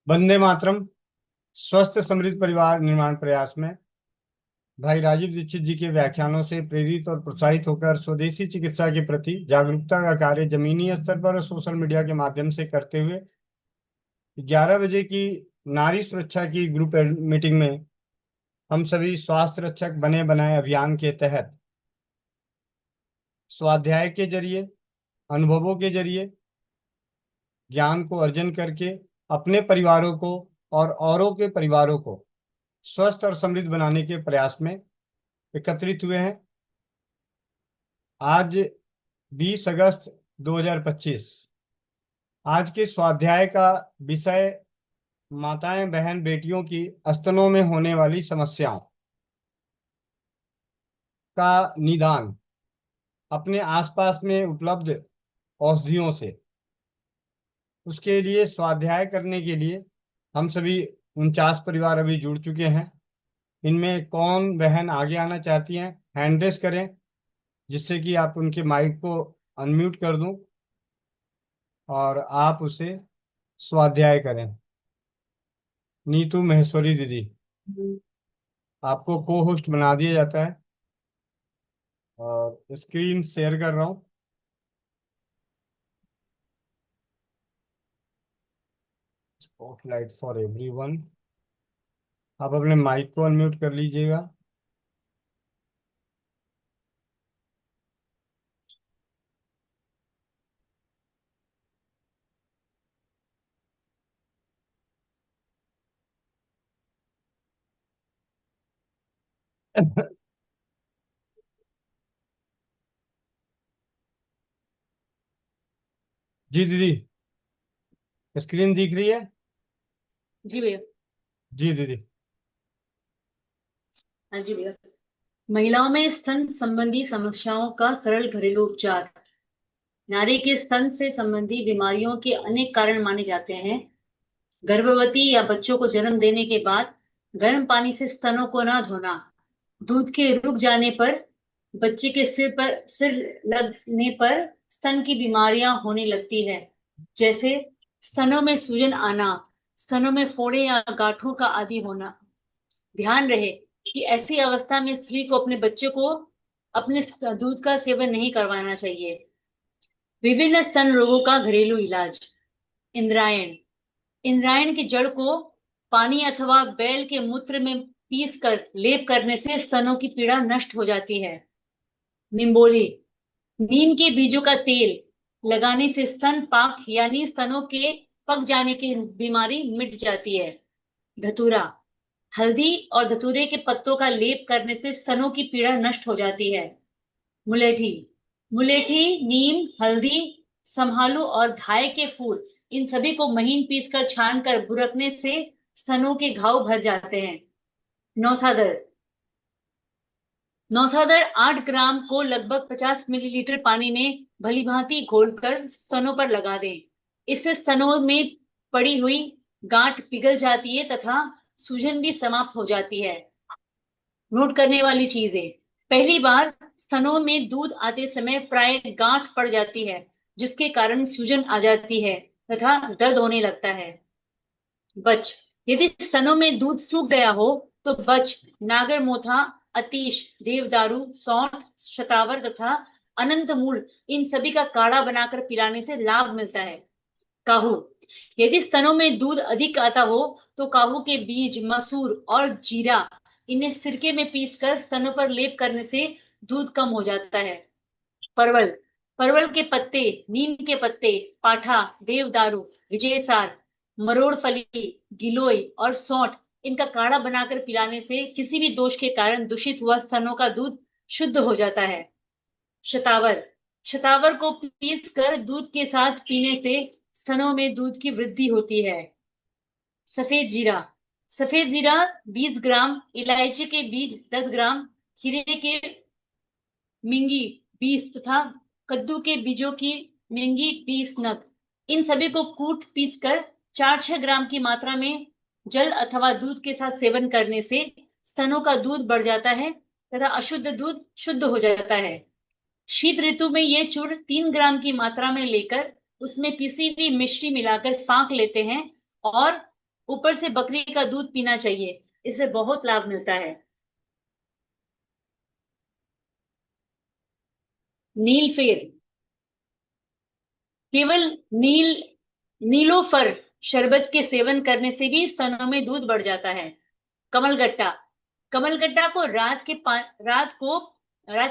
वंदे मातरम। स्वस्थ समृद्ध परिवार निर्माण प्रयास में भाई राजीव दीक्षित जी के व्याख्यानों से प्रेरित और प्रोत्साहित होकर स्वदेशी चिकित्सा के प्रति जागरूकता का कार्य जमीनी स्तर पर और सोशल मीडिया के माध्यम से करते हुए 11 बजे की नारी सुरक्षा की ग्रुप मीटिंग में हम सभी स्वास्थ्य रक्षक बने बनाए अभियान के तहत स्वाध्याय के जरिए, अनुभवों के जरिए, ज्ञान को अर्जन करके अपने परिवारों को और औरों के परिवारों को स्वस्थ और समृद्ध बनाने के प्रयास में एकत्रित हुए हैं। आज 20 अगस्त 2025। आज के स्वाध्याय का विषय माताएं, बहन, बेटियों की स्तनों में होने वाली समस्याओं का निदान अपने आसपास में उपलब्ध औषधियों से। उसके लिए स्वाध्याय करने के लिए हम सभी 49 परिवार अभी जुड़ चुके हैं। इनमें कौन बहन आगे आना चाहती हैं, हैंड रेस करें, जिससे कि आप उनके माइक को अनम्यूट कर दूं और आप उसे स्वाध्याय करें। नीतू महेश्वरी दीदी, आपको को होस्ट बना दिया जाता है और स्क्रीन शेयर कर रहा हूं। Spotlight for everyone. आप अपने माइक को अनम्यूट कर लीजिएगा। जी दीदी, स्क्रीन दिख रही है? जी भैया। जी दीदी। हाँ जी भैया। महिलाओं में स्तन संबंधी समस्याओं का सरल घरेलू उपचार। नारी के स्तन से संबंधी बीमारियों के अनेक कारण माने जाते हैं। गर्भवती या बच्चों को जन्म देने के बाद गर्म पानी से स्तनों को ना धोना, दूध के रुक जाने पर, बच्चे के सिर लगने पर स्तन की बीमारियां होने लगती है, जैसे स्तनों में सूजन आना, स्तनों में फोड़े या गांठों का आदि होना। ध्यान रहे कि ऐसी अवस्था में स्त्री को अपने बच्चे को अपने दूध का सेवन नहीं करवाना चाहिए। विभिन्न स्तन रोगों का घरेलू इलाज। इंद्रायण। इंद्रायण की जड़ को पानी अथवा बैल के मूत्र में पीस कर लेप करने से स्तनों की पीड़ा नष्ट हो जाती है। निम्बोली। नीम के बीजों का तेल लगाने से स्तन पाक यानी स्तनों के पक जाने की बीमारी मिट जाती है। धतूरा। हल्दी और धतूरे के पत्तों का लेप करने से स्तनों की पीड़ा नष्ट हो जाती है। मुलेठी। मुलेठी, नीम, हल्दी, समहालू और धाय के फूल, इन सभी को महीन पीसकर छानकर बुरकने से स्तनों के घाव भर जाते हैं। नौसादर। नौसादर 8 ग्राम को लगभग 50 मिलीलीटर पानी में भली भांति घोलकर स्तनों पर लगा दें। इससे स्तनों में पड़ी हुई गांठ पिघल जाती है तथा सूजन भी समाप्त हो जाती है। नोट करने वाली चीजें। पहली बार स्तनों में दूध आते समय प्राय गांठ पड़ जाती है, जिसके कारण सूजन आ जाती है तथा दर्द होने लगता है। बच। यदि स्तनों में दूध सूख गया हो तो बच, नागर मोथा, अतीश, देवदारू, सौंठ, शतावर तथा अनंत मूल, इन सभी का काढ़ा बनाकर पिलाने से लाभ मिलता है। काहू। यदि स्तनों में दूध अधिक आता हो तो काहू के बीज, मसूर और जीरा, इन्हें सिरके में पीसकर स्तनों पर लेप करने से दूध कम हो जाता है। परवल। परवल के पत्ते, नीम के पत्ते, पाठा, देवदारू, विजयसार, मरोड़ फली, गिलोय और सौंठ, इनका काढ़ा बनाकर पिलाने से किसी भी दोष के कारण दूषित हुआ स्तनों का दूध शुद्ध हो जाता है। शतावर। शतावर को पीस कर दूध के साथ पीने से स्तनों में दूध की वृद्धि होती है। सफेद जीरा। सफेद जीरा 20 ग्राम, इलायची के बीज 10 ग्राम, खीरे के मिंगी 20 तथा कद्दू के बीजों की मिंगी 20 नग, इन सभी को कूट पीसकर 4-6 ग्राम की मात्रा में जल अथवा दूध के साथ सेवन करने से स्तनों का दूध बढ़ जाता है तथा अशुद्ध दूध शुद्ध हो जाता है। शीत ऋतु में ये चूर्ण 3 ग्राम की मात्रा में लेकर उसमें पीसी हुई मिश्री मिलाकर फांक लेते हैं और ऊपर से बकरी का दूध पीना चाहिए, इससे बहुत लाभ मिलता है। नीलफेर, केवल नील नीलोफर शरबत के सेवन करने से भी स्तनों में दूध बढ़ जाता है। कमलगट्टा, कमलगट्टा को रात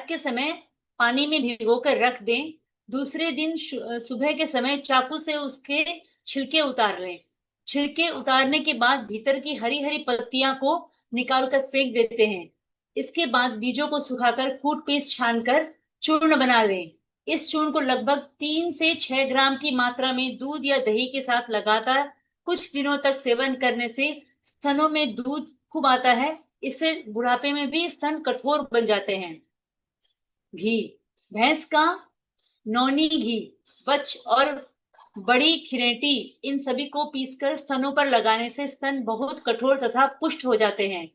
के समय पानी में भिगोकर रख दें। दूसरे दिन सुबह के समय चाकू से उसके छिलके उतार लें। छिलके उतारने के बाद भीतर की हरी हरी पत्तियां को निकालकर फेंक देते हैं। इसके बाद बीजों को सुखाकर कूट पीस छानकर चूर्ण बना लें। इस चूर्ण को लगभग 3 से 6 ग्राम की मात्रा में दूध या दही के साथ लगातार कुछ दिनों तक सेवन करने से स्तनों में दूध खूब आता है। इससे बुढ़ापे में भी स्तन कठोर बन जाते हैं। घी, भैंस का नौनी घी, बच और बड़ी खिरेटी, इन सभी को पीसकर स्तनों पर लगाने से स्तन बहुत कठोर तथा पुष्ट हो जाते हैं।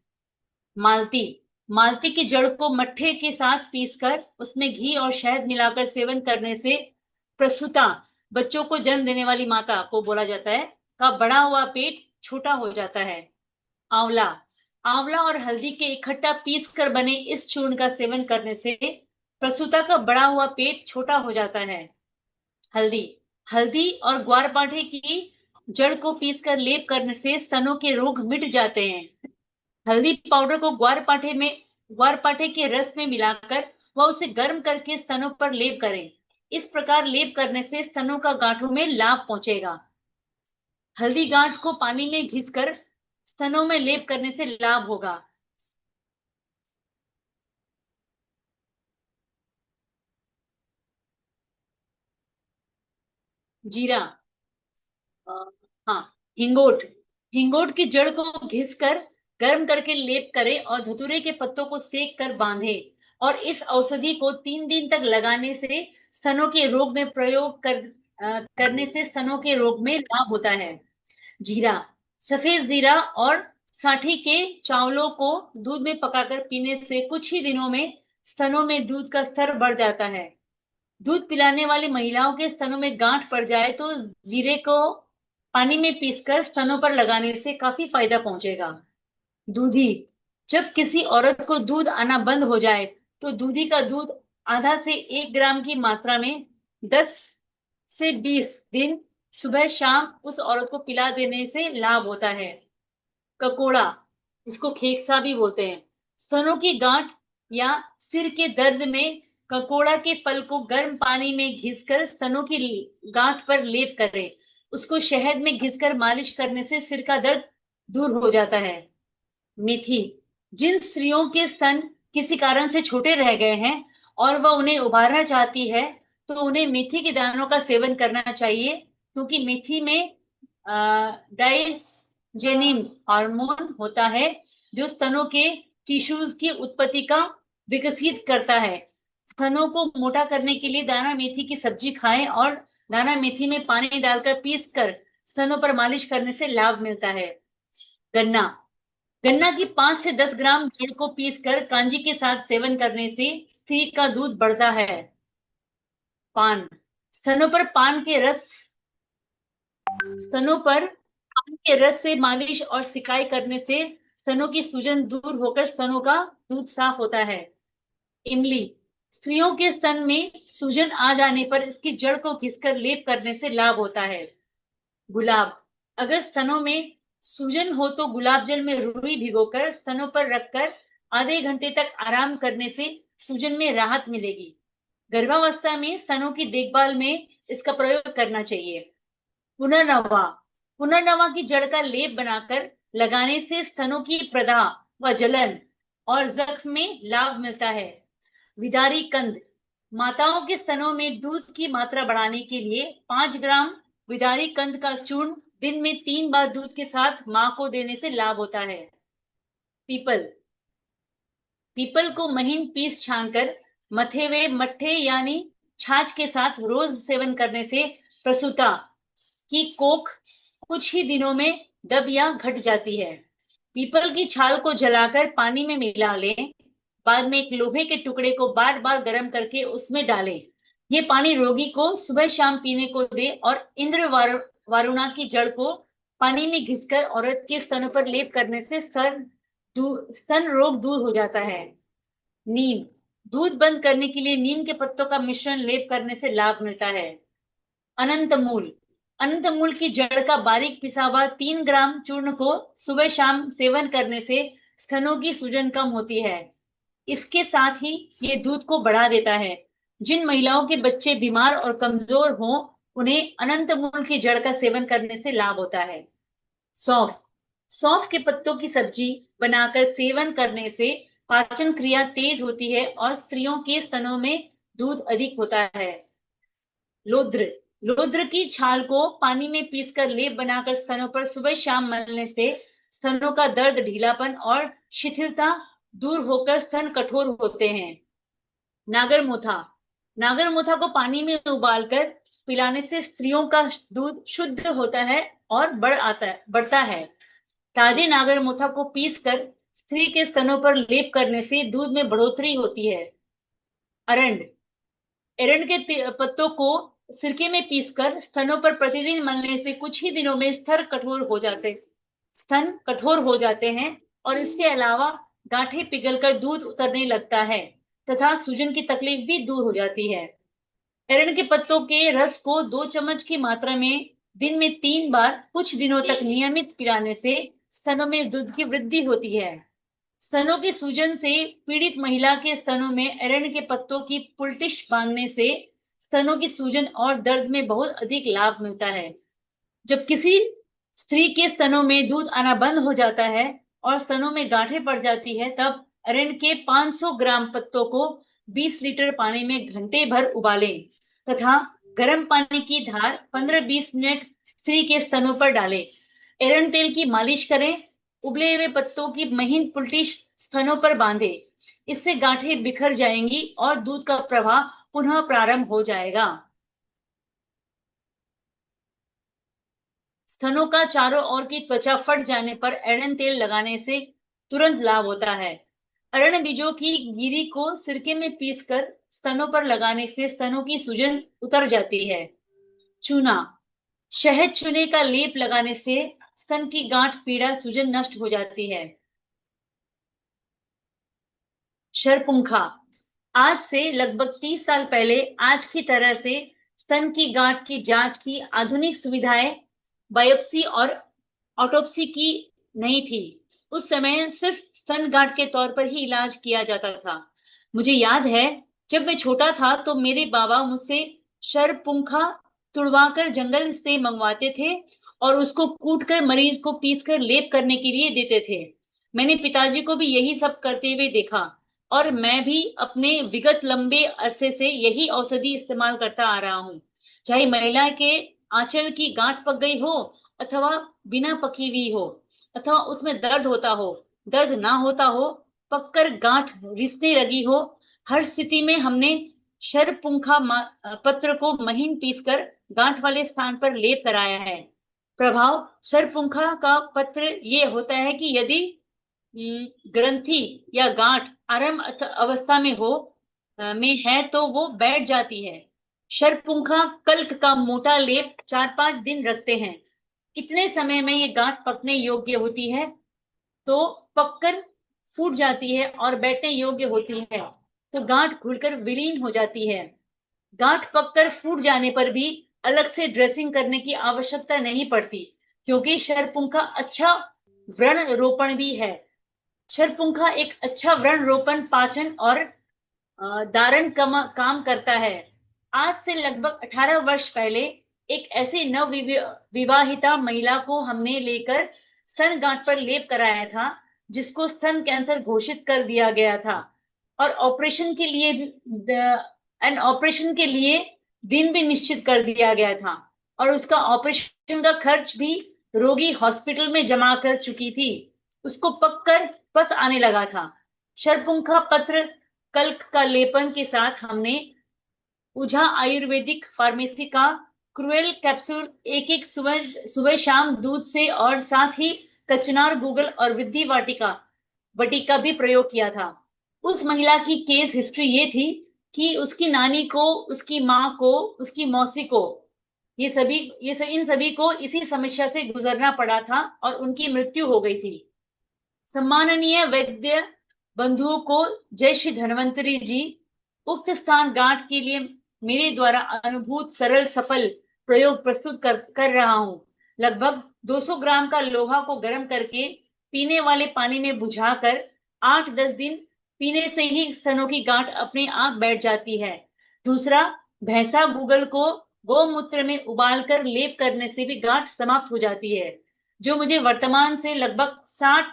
मालती, मालती की जड़ को मट्ठे के साथ पीसकर उसमें घी और शहद मिलाकर सेवन करने से प्रसूता, बच्चों को जन्म देने वाली माता को बोला जाता है, का बड़ा हुआ पेट छोटा हो जाता है। आंवला, आंवला और हल्दी के इकट्ठा पीस कर बने इस चूर्ण का सेवन करने से प्रसूता का बड़ा हुआ पेट छोटा हो जाता है। हल्दी, हल्दी और ग्वारपाठे की जड़ को पीसकर लेप करने से स्तनों के रोग मिट जाते हैं। हल्दी पाउडर को ग्वारपाठे के रस में मिलाकर वह उसे गर्म करके स्तनों पर लेप करें। इस प्रकार लेप करने से स्तनों का गांठों में लाभ पहुंचेगा। हल्दी गांठ को पानी में घिसकर स्तनों में लेप करने से लाभ होगा। जीरा, हाँ, हिंगोट, हिंगोट की जड़ को घिसकर गर्म करके लेप करें और धतूरे के पत्तों को सेक कर बांधे और इस औषधि को 3 दिन तक लगाने से स्तनों के रोग में करने से स्तनों के रोग में लाभ होता है। जीरा, सफेद जीरा और साठी के चावलों को दूध में पकाकर पीने से कुछ ही दिनों में स्तनों में दूध का स्तर बढ़ जाता है। दूध पिलाने वाली महिलाओं के स्तनों में गांठ पड़ जाए तो जीरे को पानी में पीसकर स्तनों पर लगाने से काफी फायदा पहुंचेगा। दूधी, जब किसी औरत को दूध आना बंद हो जाए तो दूधी का दूध आधा से 1 ग्राम की मात्रा में 10 से 20 दिन सुबह शाम उस औरत को पिला देने से लाभ होता है। ककोड़ा, जिसको खेकसा भी बोलते हैं, स्तनों की गांठ या सिर के दर्द में ककोड़ा के फल को गर्म पानी में घिसकर स्तनों की गांठ पर लेप करें। उसको शहद में घिसकर मालिश करने से सिर का दर्द दूर हो जाता है। मेथी, जिन स्त्रियों के स्तन किसी कारण से छोटे रह गए हैं और वह उन्हें उभारना चाहती है तो उन्हें मेथी के दानों का सेवन करना चाहिए, क्योंकि मेथी में डाइजेनिन हार्मोन होता है जो स्तनों के टिश्यूज की उत्पत्ति का विकसित करता है। स्तनों को मोटा करने के लिए दाना मेथी की सब्जी खाएं और दाना मेथी में पानी डालकर पीसकर स्तनों पर मालिश करने से लाभ मिलता है। गन्ना, गन्ना की 5 से 10 ग्राम जड़ को पीसकर कांजी के साथ सेवन करने से स्त्री का दूध बढ़ता है। पान, स्तनों पर पान के रस से मालिश और सिकाई करने से स्तनों की सूजन दूर होकर स्तनों का दूध साफ होता है। इमली, स्त्रियों के स्तन में सूजन आ जाने पर इसकी जड़ को घिसकर लेप करने से लाभ होता है। गुलाब, अगर स्तनों में सूजन हो तो गुलाब जल में रुई भिगोकर स्तनों पर रखकर आधे घंटे तक आराम करने से सूजन में राहत मिलेगी। गर्भावस्था में स्तनों की देखभाल में इसका प्रयोग करना चाहिए। पुनर्नवा, पुनर्नवा की जड़ का लेप बनाकर लगाने से स्तनों की प्रदाह व जलन और जख्म में लाभ मिलता है। विदारी कंद, माताओं के स्तनों में दूध की मात्रा बढ़ाने के लिए 5 ग्राम विदारी कंद का चूर्ण दिन में 3 बार दूध के साथ मां को देने से लाभ होता है। पीपल, पीपल को महीन पीस छानकर मथे हुए मट्ठे यानी छाछ के साथ रोज सेवन करने से प्रसूता की कोख कुछ ही दिनों में दब या घट जाती है। पीपल की छाल को जलाकर पानी में मिला लें। बाद में एक लोहे के टुकड़े को बार बार गर्म करके उसमें डालें। ये पानी रोगी को सुबह शाम पीने को दे और इंद्र वारुणा की जड़ को पानी में घिसकर औरत के स्तनों पर लेप करने से स्तन रोग दूर हो जाता है। नीम, दूध बंद करने के लिए नीम के पत्तों का मिश्रण लेप करने से लाभ मिलता है। अनंत मूल, अनंत मूल की जड़ का बारीक पिसा हुआ 3 ग्राम चूर्ण को सुबह शाम सेवन करने से स्तनों की सूजन कम होती है। इसके साथ ही ये दूध को बढ़ा देता है। जिन महिलाओं के बच्चे बीमार और कमजोर हों, उन्हें अनंत मूल की जड़ का सेवन करने से लाभ होता है। सौंफ, सौंफ के पत्तों की सब्जी बनाकर सेवन करने से पाचन क्रिया तेज होती है और स्त्रियों के स्तनों में दूध अधिक होता है। लोद्र, लोद्र की छाल को पानी में पीसकर लेप बनाकर स्तनों पर सुबह शाम मलने से स्तनों का दर्द, ढीलापन और शिथिलता दूर होकर स्तन कठोर होते हैं। नागरमोथा, नागरमोथा को पानी में उबालकर पिलाने से स्त्रियों का दूध शुद्ध होता है और बढ़ता है। ताजे नागरमोथा को पीसकर स्त्री के स्तनों पर लेप करने से दूध में बढ़ोतरी होती है। अरंड, एरंड के पत्तों को सिरके में पीसकर स्तनों पर प्रतिदिन मलने से कुछ ही दिनों में स्तन कठोर हो जाते हैं और इसके अलावा गांठें पिघलकर दूध उतरने लगता है तथा सूजन की तकलीफ भी दूर हो जाती है। एरंड के पत्तों के रस को 2 चम्मच की मात्रा में दिन में 3 बार कुछ दिनों तक नियमित पिलाने से स्तनों में दूध की वृद्धि होती है। स्तनों की सूजन से पीड़ित महिला के स्तनों में एरंड के पत्तों की पुलटिश बांधने से स्तनों की सूजन और दर्द में बहुत अधिक लाभ मिलता है। जब किसी स्त्री के स्तनों में दूध आना बंद हो जाता है और स्तनों में गांठें पड़ जाती है, तब एरंड के 500 ग्राम पत्तों को 20 लीटर पानी में घंटे भर उबालें तथा गर्म पानी की धार 15-20 मिनट स्त्री के स्तनों पर डालें। एरंड तेल की मालिश करें। उबले हुए पत्तों की महीन पुलटिश स्तनों पर बांधे। इससे गांठें बिखर जाएंगी और दूध का प्रवाह पुनः प्रारंभ हो जाएगा। स्तनों का चारों ओर की त्वचा फट जाने पर एरंड तेल लगाने से तुरंत लाभ होता है। अरण्य बीजों की गिरी को सिरके में पीसकर स्तनों पर लगाने से स्तनों की सूजन उतर जाती है। चूना, शहद चूने का लेप लगाने से स्तन की गांठ, पीड़ा, सूजन नष्ट हो जाती है। शरपुंखा, आज से लगभग 30 साल पहले आज की तरह से स्तन की गांठ की जांच की आधुनिक सुविधाएं बायोप्सी और ऑटोप्सी की नहीं थी। उस समय सिर्फ स्तन गांठ के तौर पर ही इलाज किया जाता था। मुझे याद है जब मैं छोटा था तो मेरे बाबा मुझसे शरपुंखा तुड़वाकर जंगल से मंगवाते थे और उसको कूटकर मरीज को पीसकर लेप करने के लिए देते थे। मैंने पिताजी को भी यही सब करते हुए देखा और मैं भी अपने विगत लंबे अरसे से यही औषधि इस्तेमाल करता आ रहा हूँ। चाहे महिला के आंचल की गांठ पक गई हो अथवा बिना पकी हुई हो, अथवा उसमें दर्द होता हो, दर्द ना होता हो, पककर गांठ रिसने लगी हो, हर स्थिति में हमने शरपुंखा पत्र को महीन पीसकर गांठ वाले स्थान पर लेप कराया है। प्रभाव शरपुंखा का पत्र ये होता है कि यदि ग्रंथि या गांठ आरंभ अवस्था में है तो वो बैठ जाती है। शरपुंखा कल्क का मोटा लेप 4-5 दिन रखते हैं। इतने समय में ये गांठ पकने योग्य होती है तो पककर फूट जाती है और बैठने योग्य होती है तो गांठ खुलकर विलीन हो जाती है। गांठ पककर फूट जाने पर भी अलग से ड्रेसिंग करने की आवश्यकता नहीं पड़ती क्योंकि शरपुंखा अच्छा व्रण रोपण भी है। शरपुंखा एक अच्छा व्रण रोपण, पाचन और धारण काम करता है। आज से लगभग 18 वर्ष पहले एक ऐसे नव विवाहिता महिला को हमने लेकर स्तन गांठ पर लेप कराया था जिसको स्तन कैंसर घोषित कर दिया गया था और ऑपरेशन के लिए दिन भी निश्चित कर दिया गया था और उसका ऑपरेशन का खर्च भी रोगी हॉस्पिटल में जमा कर चुकी थी। उसको पककर पस आने लगा था। शरपुंखा पत्र कल्क का लेपन के साथ हमने उझा आयुर्वेदिक फार्मेसी का क्रुएल कैप्सूल एक सुबह शाम दूध से और साथ ही कचनार, गूगल और विद्धि वाटिका भी प्रयोग किया था। उस महिला की केस हिस्ट्री ये थी कि उसकी नानी को, उसकी माँ को, उसकी मौसी को इन सभी को इसी समस्या से गुजरना पड़ा था और उनकी मृत्यु हो गई थी। सम्माननीय वैद्य बंधुओं को जय श्री धन्वंतरी जी। उक्त स्थान गांठ के लिए मेरे द्वारा अनुभूत सरल सफल प्रयोग प्रस्तुत कर रहा हूं। लगभग 200 ग्राम का लोहा को गर्म करके पीने वाले पानी में बुझाकर 8-10 दिन पीने से ही स्तनों की गांठ अपने आप बैठ जाती है। दूसरा, भैंसा गूगल को गौमूत्र में उबालकर लेप करने से भी गांठ समाप्त हो जाती है, जो मुझे वर्तमान से लगभग 60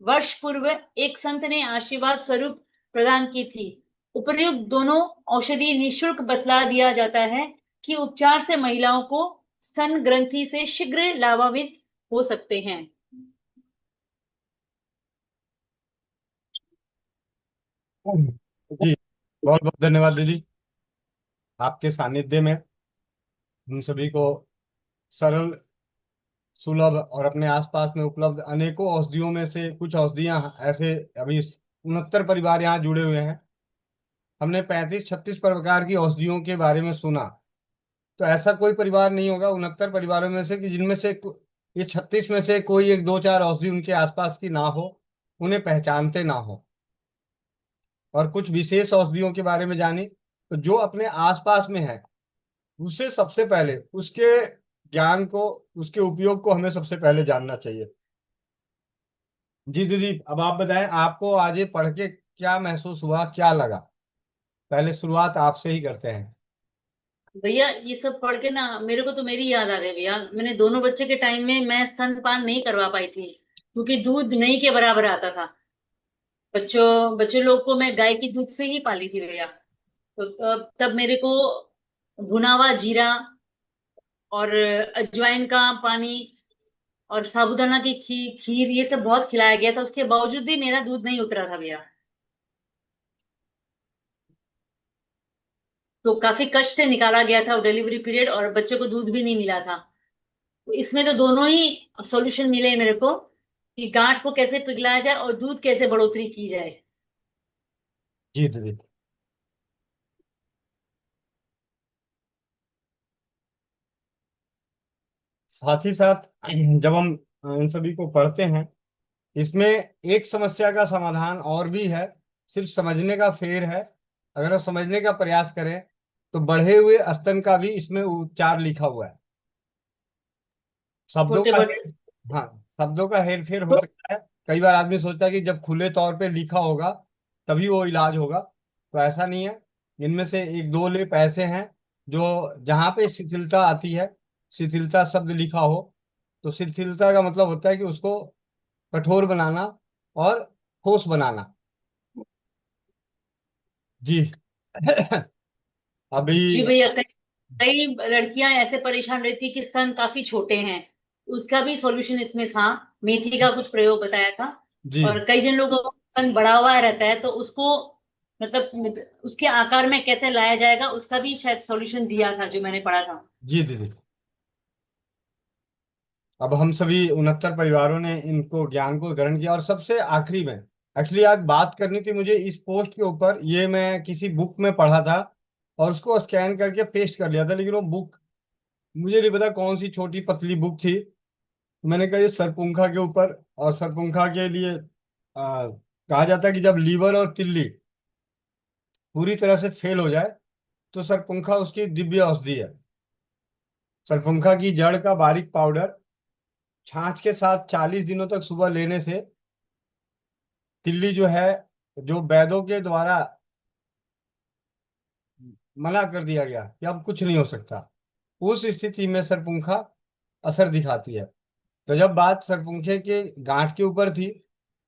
वर्ष पूर्व एक संत ने आशीर्वाद स्वरूप प्रदान की थी। उपर्युक्त दोनों औषधि निःशुल्क बतला दिया जाता है कि उपचार से महिलाओं को स्तन ग्रंथि से शीघ्र लाभान्वित हो सकते हैं। जी, बहुत बहुत धन्यवाद दीदी। आपके सानिध्य में हम सभी को सरल, सुलभ और अपने आसपास में उपलब्ध अनेकों औषधियों में से कुछ औषधियां ऐसे, अभी 69 परिवार यहाँ जुड़े हुए हैं। हमने 35-36 प्रकार की औषधियों के बारे में सुना। तो ऐसा कोई परिवार नहीं होगा 69 परिवारों में से कि जिनमें से ये 36 में से कोई एक दो चार औषधि उनके आसपास की ना हो, उन्हें पहचानते ना हो। और कुछ विशेष औषधियों के बारे में जानी, तो जो अपने आसपास में है उसे सबसे पहले उसके ज्ञान को, उसके उपयोग को हमें सबसे पहले जानना चाहिए। जी दीदी, अब आप बताएं, आपको आज ये पढ़ के क्या महसूस हुआ, क्या लगा? पहले शुरुआत आपसे ही करते हैं। भैया ये सब पढ़ के ना मेरे को तो मेरी याद आ गई भैया। मैंने दोनों बच्चे के टाइम में मैं स्तनपान नहीं करवा पाई थी, क्योंकि दूध नहीं के बराबर आता था। बच्चों लोग को मैं गाय की दूध से ही पाली थी भैया। तो तब मेरे को भुना हुआ जीरा और अजवाइन का पानी और साबूदाना की खीर ये सब बहुत खिलाया गया था। उसके बावजूद भी मेरा दूध नहीं उतरा था भैया। तो काफी कष्ट से निकाला गया था डिलीवरी पीरियड, और बच्चे को दूध भी नहीं मिला था। तो इसमें तो दोनों ही सॉल्यूशन मिले मेरे को, कि गांठ को कैसे पिघलाया जाए और दूध कैसे बढ़ोतरी की जाए। जी दीदी। साथ ही साथ जब हम इन सभी को पढ़ते हैं, इसमें एक समस्या का समाधान और भी है। सिर्फ समझने का फेर है। अगर हम समझने का प्रयास करें तो बढ़े हुए स्तन का भी इसमें उपचार लिखा हुआ है। शब्दों छोटे का बड़े। हेर हाँ, शब्दों का हेर फेर हो सकता है। कई बार आदमी सोचता है कि जब खुले तौर पे लिखा होगा तभी वो इलाज होगा, तो ऐसा नहीं है। इनमें से एक दो लेप ऐसे हैं जो, जहाँ पे शिथिलता आती है, शिथिलता शब्द लिखा हो, तो शिथिलता का मतलब होता है कि उसको कठोर बनाना और ठोस बनाना। जी। अभी। जी भैया, कई कई लड़कियां ऐसे परेशान रहती कि स्तन काफी छोटे हैं। उसका भी सॉल्यूशन इसमें था। मेथी का कुछ प्रयोग बताया था। जी। और कई जन लोगों का स्तन बड़ा हुआ रहता है, तो उसको मतलब उसके आकार में कैसे लाया जाएगा, उसका भी शायद सॉल्यूशन दिया था जो मैंने पढ़ा था। जी दीदी। अब हम सभी 69 परिवारों ने इनको ज्ञान को ग्रहण किया। और सबसे आखिरी में, एक्चुअली आज बात करनी थी मुझे इस पोस्ट के ऊपर, ये मैं किसी बुक में पढ़ा था और उसको स्कैन करके पेस्ट कर लिया था, लेकिन वो बुक मुझे नहीं पता कौन सी छोटी पतली बुक थी। मैंने कहा ये सरपुंखा के ऊपर, और सरपुंखा के लिए कहा जाता है कि जब लीवर और तिल्ली पूरी तरह से फेल हो जाए तो सरपुंखा उसकी दिव्य औषधि है। सरपुंखा की जड़ का बारीक पाउडर छाछ के साथ 40 दिनों तक सुबह लेने से तिल्ली जो है, जो वैद्यों के द्वारा मना कर दिया गया कि अब कुछ नहीं हो सकता, उस स्थिति में सरपुंखा असर दिखाती है। तो जब बात सरपुंखे के गांठ के ऊपर थी,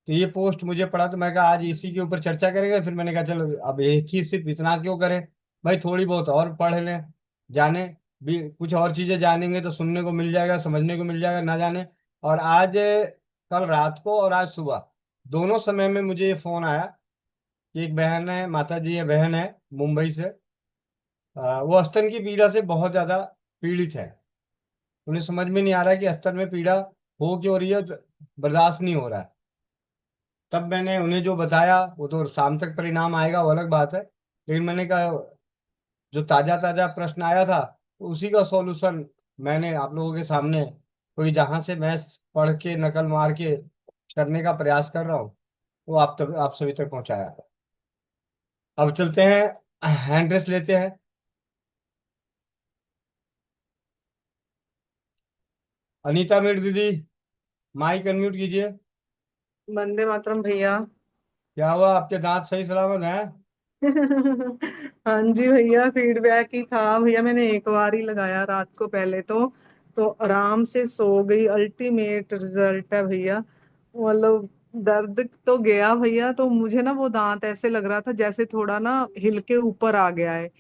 तो ये पोस्ट मुझे पड़ा तो मैं कहा आज इसी के ऊपर चर्चा करेंगे। फिर मैंने कहा चलो अब एक ही सिर्फ इतना क्यों करें, भाई थोड़ी बहुत और पढ़ लें, जाने भी कुछ और चीजें जानेंगे तो सुनने को मिल जाएगा, समझने को मिल जाएगा, ना जाने। और आज कल रात को और आज सुबह दोनों समय में मुझे ये फोन आया कि एक बहन है, माता जी है, बहन है मुंबई से। वो स्तन की पीड़ा से बहुत ज्यादा पीड़ित है। उन्हें समझ में नहीं आ रहा है कि स्तन में पीड़ा हो क्यों रही है, बर्दाश्त नहीं हो रहा है। तब मैंने उन्हें जो बताया, वो तो शाम तक परिणाम आएगा वो अलग बात है, लेकिन मैंने कहा जो ताजा ताजा प्रश्न आया था उसी का सॉल्यूशन मैंने आप लोगों के सामने, कोई जहां से मैं पढ़ के नकल मार के करने का प्रयास कर रहा हूँ, वो आप सभी तक पहुंचाया। अब चलते हैं, हैंड रेस लेते हैं। अनीता मेरी दीदी, माइक अनम्यूट कीजिए। वंदे मातरम भैया। क्या हुआ, आपके दांत सही सलामत हैं? हाँ जी भैया, फीडबैक ही था भैया। मैंने एक बार ही लगाया रात को, पहले तो आराम से सो गई। अल्टीमेट रिजल्ट है भैया। मतलब दर्द तो गया भैया। तो मुझे ना वो दांत ऐसे लग रहा था जैसे थोड़ा ना हिल के ऊपर आ गया है।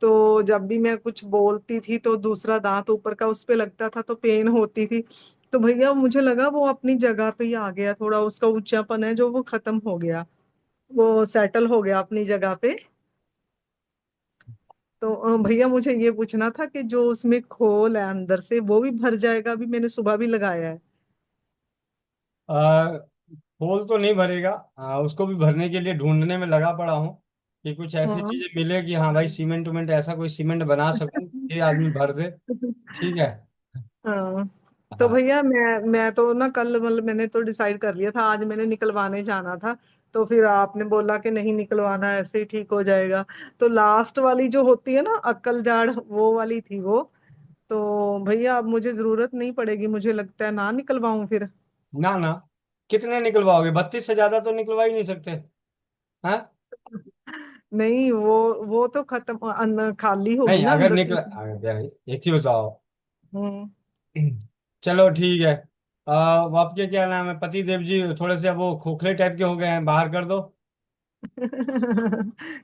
तो जब भी मैं कुछ बोलती थी तो दूसरा दांत ऊपर का उस पे लगता था तो पेन होती थी। तो भैया मुझे लगा वो अपनी जगह पे ही आ गया, थोड़ा उसका ऊंचापन है जो वो खत्म हो गया, वो सेटल हो गया अपनी जगह पे। तो भैया मुझे ये पूछना था कि जो उसमें खोल है अंदर से वो भी भर जाएगा? अभी मैंने सुबह भी लगाया है। आ, होल तो नहीं भरेगा। उसको भी भरने के लिए ढूंढने में लगा पड़ा हूँ कि कुछ ऐसी हाँ। चीजें मिले कि हाँ भाई, सीमेंट उमेंट ऐसा कोई सीमेंट बना सकूं ये आदमी भर दे। ठीक है। हाँ। तो हाँ। भैया मैं तो ना कल, मतलब मैंने तो डिसाइड कर लिया था, आज मैंने निकलवाने जाना था। तो फिर आपने बोला कि नहीं निकलवाना, ऐसे ही ठीक हो जाएगा। तो लास्ट वाली जो होती है ना अक्कल जाड़, वो वाली थी वो। तो भैया अब मुझे जरूरत नहीं पड़ेगी, मुझे लगता है ना निकलवाऊं फिर। ना ना, कितने निकलवाओगे? 32 से ज्यादा तो निकलवा ही नहीं सकते। हाँ। नहीं, वो तो खत्म, खाली होगी नहीं, ना अगर अंदर निकल से। एक ही बताओ। हम्म। चलो ठीक है। वो आपके क्या नाम है, पति देव जी थोड़े से वो खोखले टाइप के हो गए हैं, बाहर कर दो।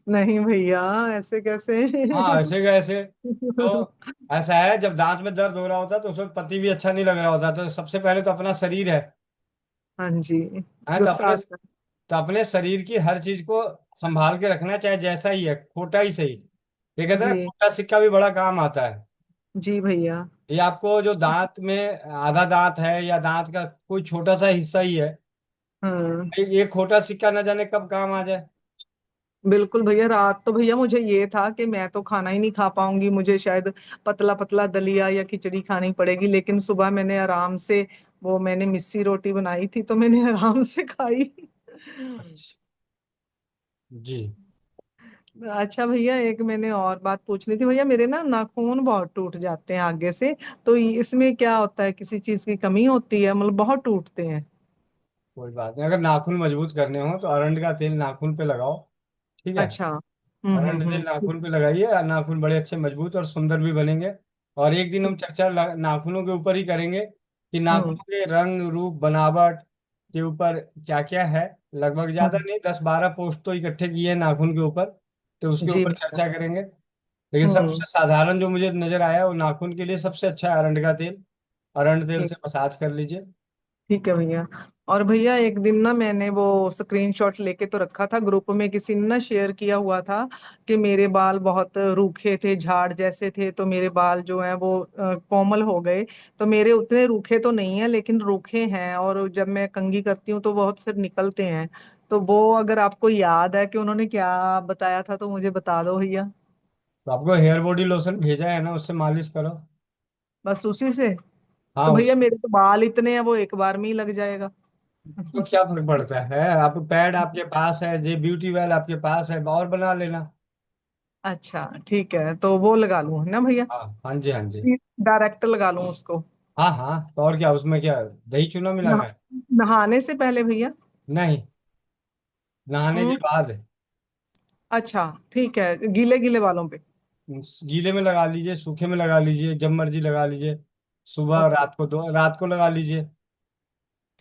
नहीं भैया, ऐसे कैसे? हाँ, ऐसे का ऐसे तो। ऐसा है, जब दांत में दर्द हो रहा होता है तो उसमें पति भी अच्छा नहीं लग रहा होता, तो सबसे पहले तो अपना शरीर है। हाँ जी। है तो गुस्सा अपने, आता तो अपने शरीर की हर चीज को संभाल के रखना, चाहे जैसा ही है, खोटा ही सही। ये है कहते हैं ना, जी। खोटा सिक्का भी बड़ा काम आता है। जी भैया। ये आपको जो दांत में आधा दांत है या दांत का कोई छोटा सा हिस्सा ही है, हाँ ये खोटा सिक्का न जाने कब काम आ जाए। बिल्कुल भैया। रात तो भैया मुझे ये था कि मैं तो खाना ही नहीं खा पाऊंगी, मुझे शायद पतला पतला दलिया या खिचड़ी खानी पड़ेगी। लेकिन सुबह मैंने आराम से, वो मैंने मिस्सी रोटी बनाई थी तो मैंने आराम से खाई। अच्छा। जी। अच्छा भैया, एक मैंने और बात पूछनी थी भैया। मेरे ना नाखून बहुत टूट जाते हैं आगे से। तो इसमें क्या होता है, किसी चीज की कमी होती है? मतलब बहुत टूटते हैं। कोई बात नहीं, अगर नाखून मजबूत करने हो तो अरंड का तेल नाखून पे लगाओ। ठीक है। अच्छा। अरंड तेल ठीक। नाखून पे लगाइए और नाखून बड़े अच्छे मजबूत और सुंदर भी बनेंगे। और एक दिन हम ठीक। चर्चा नाखूनों के ऊपर ही करेंगे कि हम्म। नाखूनों के रंग रूप बनावट के ऊपर क्या क्या है। लगभग ज्यादा हम्म। नहीं, 10-12 पोस्ट तो इकट्ठे किए हैं नाखून के ऊपर, तो उसके जी ऊपर भैया। चर्चा करेंगे। लेकिन हम्म। सबसे साधारण जो मुझे नजर आया वो नाखून के लिए सबसे अच्छा है अरंड का तेल। अरंड तेल ठीक। से मसाज कर लीजिए। ठीक है भैया। और भैया एक दिन ना मैंने वो स्क्रीनशॉट लेके तो रखा था, ग्रुप में किसी ने ना शेयर किया हुआ था कि मेरे बाल बहुत रूखे थे, झाड़ जैसे थे। तो मेरे बाल जो हैं वो कोमल हो गए। तो मेरे उतने रूखे तो नहीं है लेकिन रूखे हैं, और जब मैं कंघी करती हूँ तो बहुत फिर निकलते हैं। तो वो अगर आपको याद है कि उन्होंने क्या बताया था तो मुझे बता दो भैया। तो आपको हेयर बॉडी लोशन भेजा है ना, उससे मालिश करो। बस उसी से? तो हाँ, भैया उससे। मेरे तो बाल इतने हैं, वो एक बार में ही लग जाएगा। तो क्या फर्क पड़ता है, आप पैड आपके पास है, जे ब्यूटी वेल आपके पास है, और बना लेना। अच्छा ठीक है, तो वो लगा लूं है ना भैया? हाँ हाँ जी, हाँ जी। डायरेक्ट लगा लूं उसको? हाँ हाँ, तो और क्या, उसमें क्या दही चूना मिलाना नहा, है? नहाने से पहले भैया? नहीं, नहाने के हम्म। बाद। अच्छा ठीक है, गीले गीले बालों पे? गीले में लगा लीजिए, सूखे में लगा लीजिए, जब मर्जी लगा लीजिए। सुबह, ओके। रात को लगा लीजिए।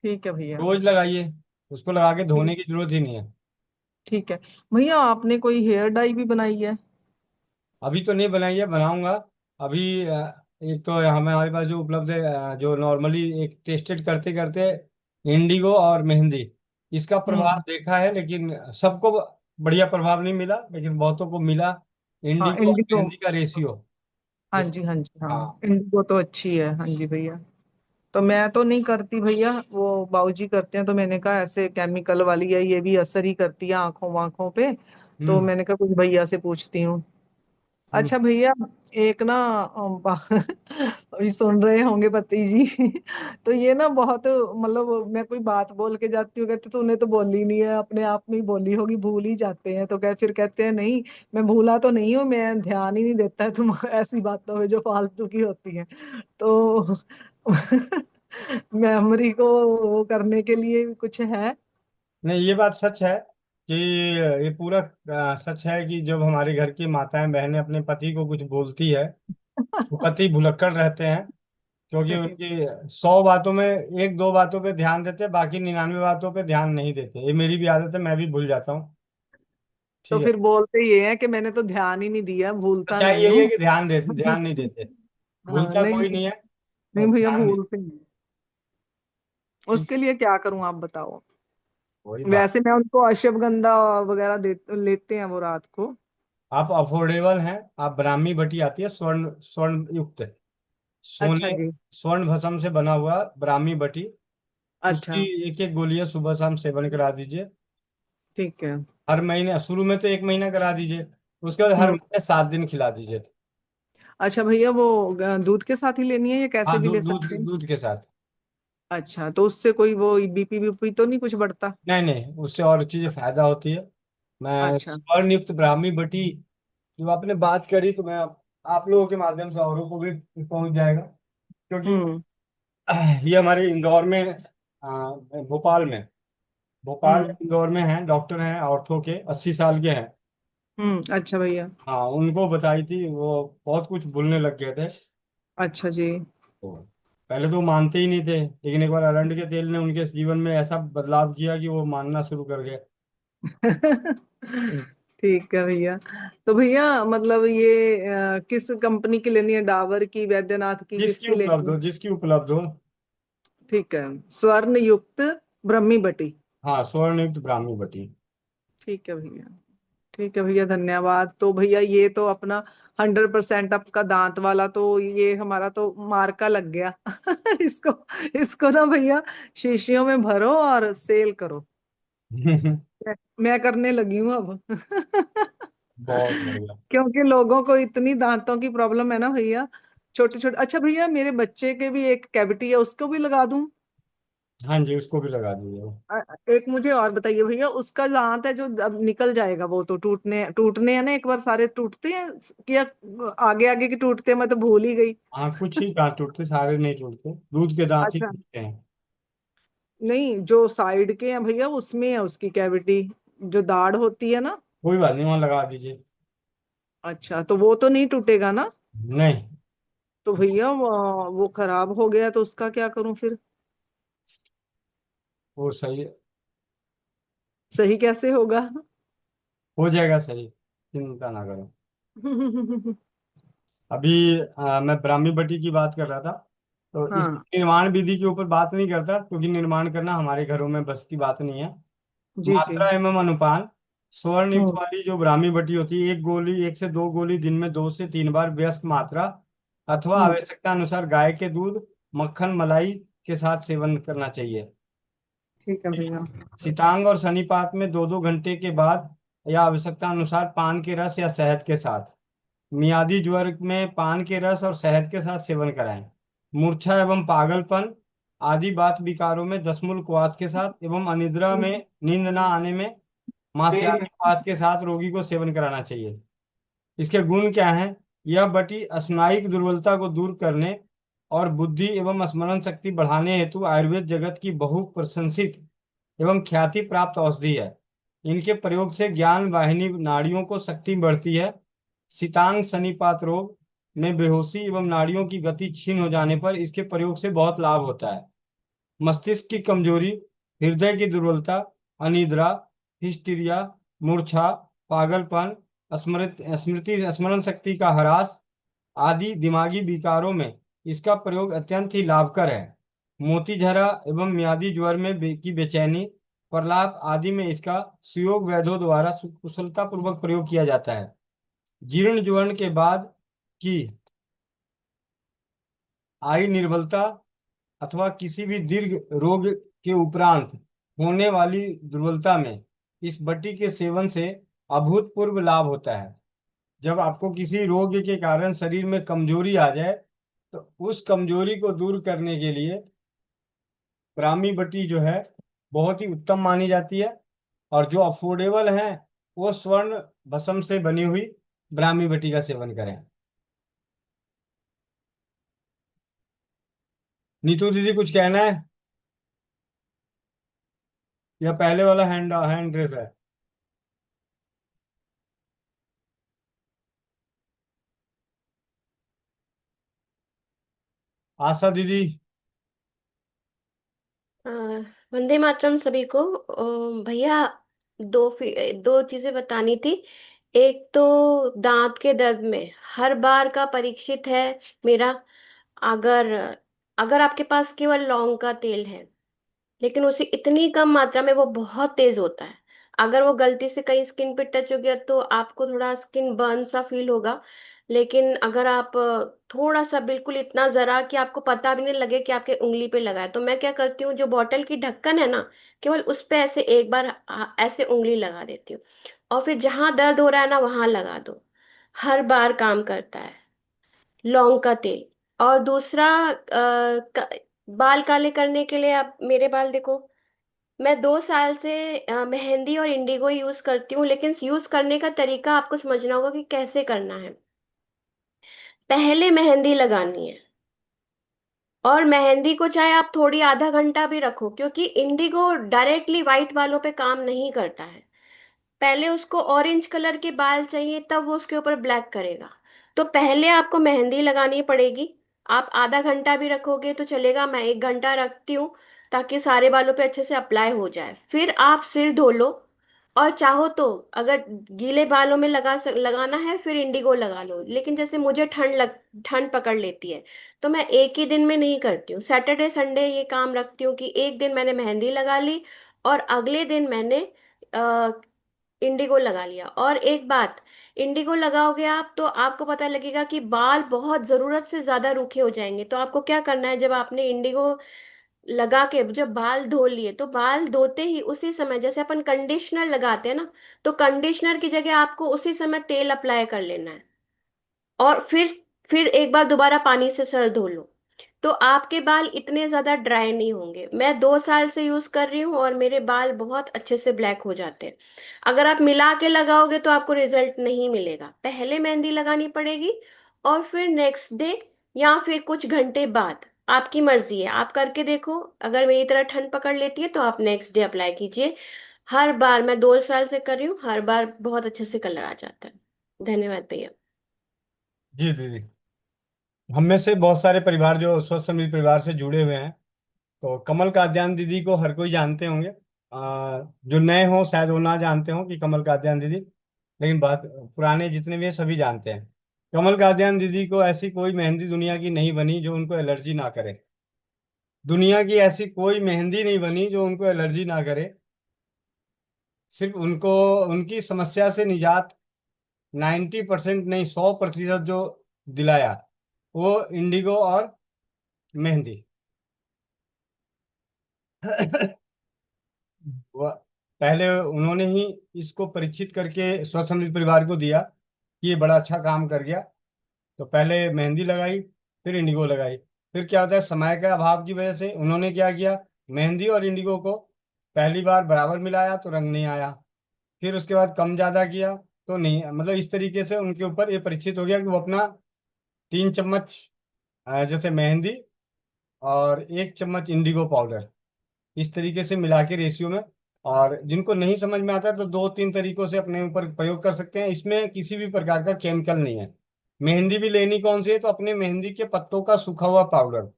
ठीक है भैया। रोज लगाइए। उसको लगा के ठीक। धोने की जरूरत ही नहीं है। ठीक है भैया, आपने कोई हेयर डाई भी बनाई है? अभी तो नहीं बनाई है, बनाऊंगा। अभी एक तो हमारे पास जो उपलब्ध है, जो नॉर्मली एक टेस्टेड करते करते, इंडिगो और मेहंदी, इसका प्रभाव हम्म। देखा है, लेकिन सबको बढ़िया प्रभाव नहीं मिला, लेकिन बहुतों को मिला। हाँ इंडिगो और इंडिगो। मेहंदी का रेशियो। हाँ इस जी हाँ जी, हाँ हाँ। इंडिगो तो अच्छी है, हाँ जी भैया। तो मैं तो नहीं करती भैया, वो बाबूजी करते हैं। तो मैंने कहा ऐसे केमिकल वाली है, ये भी असर ही करती है आंखों वाँखों पे। तो हम्म। मैंने कहा कुछ भैया से पूछती हूँ। हम्म। अच्छा भैया, एक ना अभी सुन रहे होंगे पति जी। तो ये ना बहुत, मतलब मैं कोई बात बोल के जाती हूँ, कहते तूने तो बोली नहीं है, अपने आप में ही बोली होगी, भूल ही जाते हैं। तो फिर कहते हैं नहीं, मैं भूला तो नहीं हूँ, मैं ध्यान ही नहीं देता है तुम ऐसी बातों में जो फालतू की होती हैं। तो मेमोरी को वो करने के लिए कुछ है? नहीं, ये बात सच है कि ये पूरा सच है कि जब हमारे घर की माताएं बहनें अपने पति को कुछ बोलती है तो पति भुलक्कड़ रहते हैं, क्योंकि उनकी 100 बातों में एक दो बातों पे ध्यान देते हैं, बाकी 99 बातों पे ध्यान नहीं देते। ये मेरी भी आदत है, मैं भी भूल जाता हूँ। तो ठीक है। फिर बोलते ये है कि मैंने तो ध्यान ही नहीं दिया, भूलता सच्चाई नहीं यही है हूँ। कि ध्यान नहीं देते। हाँ, भूलता नहीं कोई नहीं है, नहीं बस भैया, ध्यान नहीं। भूलते हैं। ठीक। उसके लिए क्या करूं आप बताओ? वही बात। वैसे मैं उनको अश्वगंधा वगैरह लेते हैं वो रात को। आप अफोर्डेबल हैं। आप ब्राह्मी बटी आती है, स्वर्ण स्वर्ण युक्त अच्छा सोने जी। स्वर्ण भस्म से बना हुआ ब्राह्मी बटी, उसकी अच्छा। एक एक गोलियां सुबह शाम सेवन करा दीजिए। ठीक है। हर महीने, शुरू में तो 1 महीना करा दीजिए, उसके बाद हर हम्म। महीने 7 दिन खिला दीजिए। अच्छा भैया, वो दूध के साथ ही लेनी है या कैसे हाँ, भी ले दूध दूध सकते हैं? दूध के साथ। अच्छा, तो उससे कोई वो बीपी बीपी तो नहीं कुछ बढ़ता? नहीं नहीं, उससे और चीजें फायदा होती है। मैं अच्छा। स्वर्ण युक्त ब्राह्मी बटी जो आपने बात करी, तो मैं आप लोगों के माध्यम से औरों को भी पहुंच जाएगा, क्योंकि हम्म। ये हमारे इंदौर में, भोपाल में, हम्म। इंदौर में हैं, डॉक्टर हैं ऑर्थो के, 80 साल के हैं। अच्छा भैया। हाँ, उनको बताई थी, वो बहुत कुछ भूलने लग गए थे। अच्छा जी। तो पहले तो वो मानते ही नहीं थे, लेकिन एक बार अरंड के तेल ने उनके जीवन में ऐसा बदलाव किया कि वो मानना शुरू कर गए। ठीक है भैया। तो भैया मतलब ये किस कंपनी की लेनी है, डाबर की, वैद्यनाथ की, जिसकी किसकी उपलब्ध लेनी हो, है? जिसकी उपलब्ध हो। ठीक है। स्वर्ण युक्त ब्रह्मी बटी। हाँ, स्वर्ण युक्त ब्राह्मी बटी। ठीक है भैया। ठीक है भैया, धन्यवाद। तो भैया ये तो अपना 100% आपका दांत वाला, तो ये हमारा तो मार्का लग गया। इसको इसको ना भैया शीशियों में भरो और सेल करो। मैं करने लगी हूँ अब। बहुत बढ़िया। क्योंकि लोगों को इतनी दांतों की प्रॉब्लम है ना भैया, छोटे छोटे। अच्छा भैया, मेरे बच्चे के भी एक कैविटी है, उसको भी लगा दूं? हाँ जी, उसको भी लगा दीजिए। एक मुझे और बताइए भैया, उसका दांत है जो अब निकल जाएगा, वो तो टूटने टूटने हैं ना, एक बार सारे टूटते हैं क्या? आगे आगे के टूटते हैं, मैं तो भूल ही गई। हाँ, कुछ ही दांत टूटते, सारे नहीं टूटते, दूध के दांत ही अच्छा। टूटते हैं। नहीं, जो साइड के हैं भैया उसमें है उसकी कैविटी, जो दाढ़ होती है ना। कोई बात नहीं, वहाँ लगा दीजिए। अच्छा, तो वो तो नहीं टूटेगा ना? नहीं, तो भैया वो खराब हो गया तो उसका क्या करूं फिर? वो सही सही कैसे होगा? हो जाएगा, सही, चिंता ना करो। अभी मैं ब्राह्मी बटी की बात कर रहा था, तो इस हाँ। निर्माण विधि के ऊपर बात नहीं करता, क्योंकि निर्माण करना हमारे घरों में बस की बात नहीं है। जी जी। मात्रा एवं अनुपान। स्वर्ण युक्त हम्म। वाली जो ब्राह्मी बटी होती है, एक से दो गोली दिन में 2 से 3 बार व्यस्क मात्रा अथवा हम्म। आवश्यकता अनुसार गाय के दूध, मक्खन, मलाई के साथ सेवन करना चाहिए। ठीक है भैया। शीतांग और सनीपात में 2-2 घंटे के बाद, या आवश्यकता अनुसार पान के रस या शहद के साथ। मियादी ज्वर में पान के रस और शहद के साथ सेवन कराएं। मूर्छा एवं पागलपन आदि बात विकारों में दशमूल क्वाथ के साथ एवं अनिद्रा में, नींद न आने में मांसाहारी क्वाथ के साथ रोगी को सेवन कराना चाहिए। इसके गुण क्या हैं? यह बटी स्नायुक दुर्बलता को दूर करने और बुद्धि एवं स्मरण शक्ति बढ़ाने हेतु आयुर्वेद जगत की बहु प्रशंसित एवं ख्याति प्राप्त औषधि है। इनके प्रयोग से ज्ञान वाहिनी नाड़ियों को शक्ति बढ़ती है। शीतांग सनीपात रोग में बेहोशी एवं नाड़ियों की गति क्षीण हो जाने पर इसके प्रयोग से बहुत लाभ होता है। मस्तिष्क की कमजोरी, हृदय की दुर्बलता, अनिद्रा, हिस्टीरिया, मूर्छा, पागलपन, स्मृति स्मरण शक्ति का ह्रास आदि दिमागी विकारों में इसका प्रयोग अत्यंत ही लाभकर है। मोतीझरा एवं मियादी ज्वर में की बेचैनी, प्रलाप आदि में इसका सुयोग वैद्यों द्वारा कुशलता पूर्वक प्रयोग किया जाता है। जीर्ण ज्वर के बाद की आई निर्बलता अथवा किसी भी दीर्घ रोग के उपरांत होने वाली दुर्बलता में इस बट्टी के सेवन से अभूतपूर्व लाभ होता है। जब आपको किसी रोग के कारण शरीर में कमजोरी आ जाए, तो उस कमजोरी को दूर करने के लिए ब्राह्मी बटी जो है बहुत ही उत्तम मानी जाती है। और जो अफोर्डेबल है, वो स्वर्ण भस्म से बनी हुई ब्राह्मी बटी का सेवन करें। नीतू दीदी कुछ कहना है, या पहले वाला हैंड हैंड रेस है? आशा दीदी। अ, वंदे मातरम सभी को। भैया, दो चीजें बतानी थी। एक तो दांत के दर्द में हर बार का परीक्षित है मेरा। अगर अगर आपके पास केवल लौंग का तेल है, लेकिन उसे इतनी कम मात्रा में वो बहुत तेज होता है। अगर वो गलती से कहीं स्किन पे टच हो गया तो आपको थोड़ा स्किन बर्न सा फील होगा। लेकिन अगर आप थोड़ा सा, बिल्कुल इतना जरा कि आपको पता भी नहीं लगे कि आपके उंगली पे लगा है, तो मैं क्या करती हूँ, जो बॉटल की ढक्कन है ना, केवल उस पे ऐसे एक बार ऐसे उंगली लगा देती हूँ, और फिर जहां दर्द हो रहा है ना वहां लगा दो। हर बार काम करता है लौंग का तेल। और दूसरा, बाल काले करने के लिए, आप मेरे बाल देखो, मैं 2 साल से मेहंदी और इंडिगो यूज करती हूँ, लेकिन यूज करने का तरीका आपको समझना होगा कि कैसे करना है। पहले मेहंदी लगानी है, और मेहंदी को चाहे आप थोड़ी आधा घंटा भी रखो, क्योंकि इंडिगो डायरेक्टली वाइट बालों पे काम नहीं करता है। पहले उसको ऑरेंज कलर के बाल चाहिए, तब वो उसके ऊपर ब्लैक करेगा। तो पहले आपको मेहंदी लगानी पड़ेगी। आप आधा घंटा भी रखोगे तो चलेगा, मैं 1 घंटा रखती हूँ, ताकि सारे बालों पे अच्छे से अप्लाई हो जाए। फिर आप सिर धो लो, और चाहो तो अगर गीले बालों में लगाना है फिर इंडिगो लगा लो। लेकिन जैसे मुझे ठंड पकड़ लेती है, तो मैं एक ही दिन में नहीं करती हूँ। सैटरडे संडे ये काम रखती हूँ कि एक दिन मैंने मेहंदी लगा ली, और अगले दिन मैंने इंडिगो लगा लिया। और एक बात, इंडिगो लगाओगे आप तो आपको पता लगेगा कि बाल बहुत जरूरत से ज्यादा रूखे हो जाएंगे। तो आपको क्या करना है, जब आपने इंडिगो लगा के जब बाल धो लिए, तो बाल धोते ही उसी समय, जैसे अपन कंडीशनर लगाते हैं ना, तो कंडीशनर की जगह आपको उसी समय तेल अप्लाई कर लेना है। और फिर एक बार दोबारा पानी से सर धो लो, तो आपके बाल इतने ज्यादा ड्राई नहीं होंगे। मैं 2 साल से यूज कर रही हूँ, और मेरे बाल बहुत अच्छे से ब्लैक हो जाते हैं। अगर आप मिला के लगाओगे तो आपको रिजल्ट नहीं मिलेगा। पहले मेहंदी लगानी पड़ेगी, और फिर नेक्स्ट डे, या फिर कुछ घंटे बाद, आपकी मर्जी है, आप करके देखो। अगर मेरी तरह ठंड पकड़ लेती है तो आप नेक्स्ट डे अप्लाई कीजिए। हर बार, मैं 2 साल से कर रही हूँ, हर बार बहुत अच्छे से कलर आ जाता है। धन्यवाद भैया। जी दीदी। हम में से बहुत सारे परिवार जो स्वस्थ समृद्ध परिवार से जुड़े हुए हैं, तो कमल कात्यायन दीदी को हर कोई जानते होंगे। जो नए हों शायद वो ना जानते हों कि कमल कात्यायन दीदी, लेकिन बात पुराने जितने भी हैं सभी जानते हैं। कमल कात्यायन दीदी को ऐसी कोई मेहंदी दुनिया की नहीं बनी जो उनको एलर्जी ना करे। दुनिया की ऐसी कोई मेहंदी नहीं बनी जो उनको एलर्जी ना करे। सिर्फ उनको उनकी समस्या से निजात 90% नहीं, 100% जो दिलाया, वो इंडिगो और मेहंदी। वह पहले उन्होंने ही इसको परीक्षित करके स्वसमृद्ध परिवार को दिया कि ये बड़ा अच्छा काम कर गया। तो पहले मेहंदी लगाई, फिर इंडिगो लगाई। फिर क्या होता है, समय के अभाव की वजह से उन्होंने क्या किया, मेहंदी और इंडिगो को पहली बार बराबर मिलाया तो रंग नहीं आया। फिर उसके बाद कम ज्यादा किया तो नहीं, मतलब इस तरीके से उनके ऊपर ये परीक्षित हो गया कि वो अपना 3 चम्मच जैसे मेहंदी और 1 चम्मच इंडिगो पाउडर, इस तरीके से मिला के रेशियो में। और जिनको नहीं समझ में आता तो 2-3 तरीकों से अपने ऊपर प्रयोग कर सकते हैं। इसमें किसी भी प्रकार का केमिकल नहीं है। मेहंदी भी लेनी कौन सी है, तो अपने मेहंदी के पत्तों का सूखा हुआ पाउडर।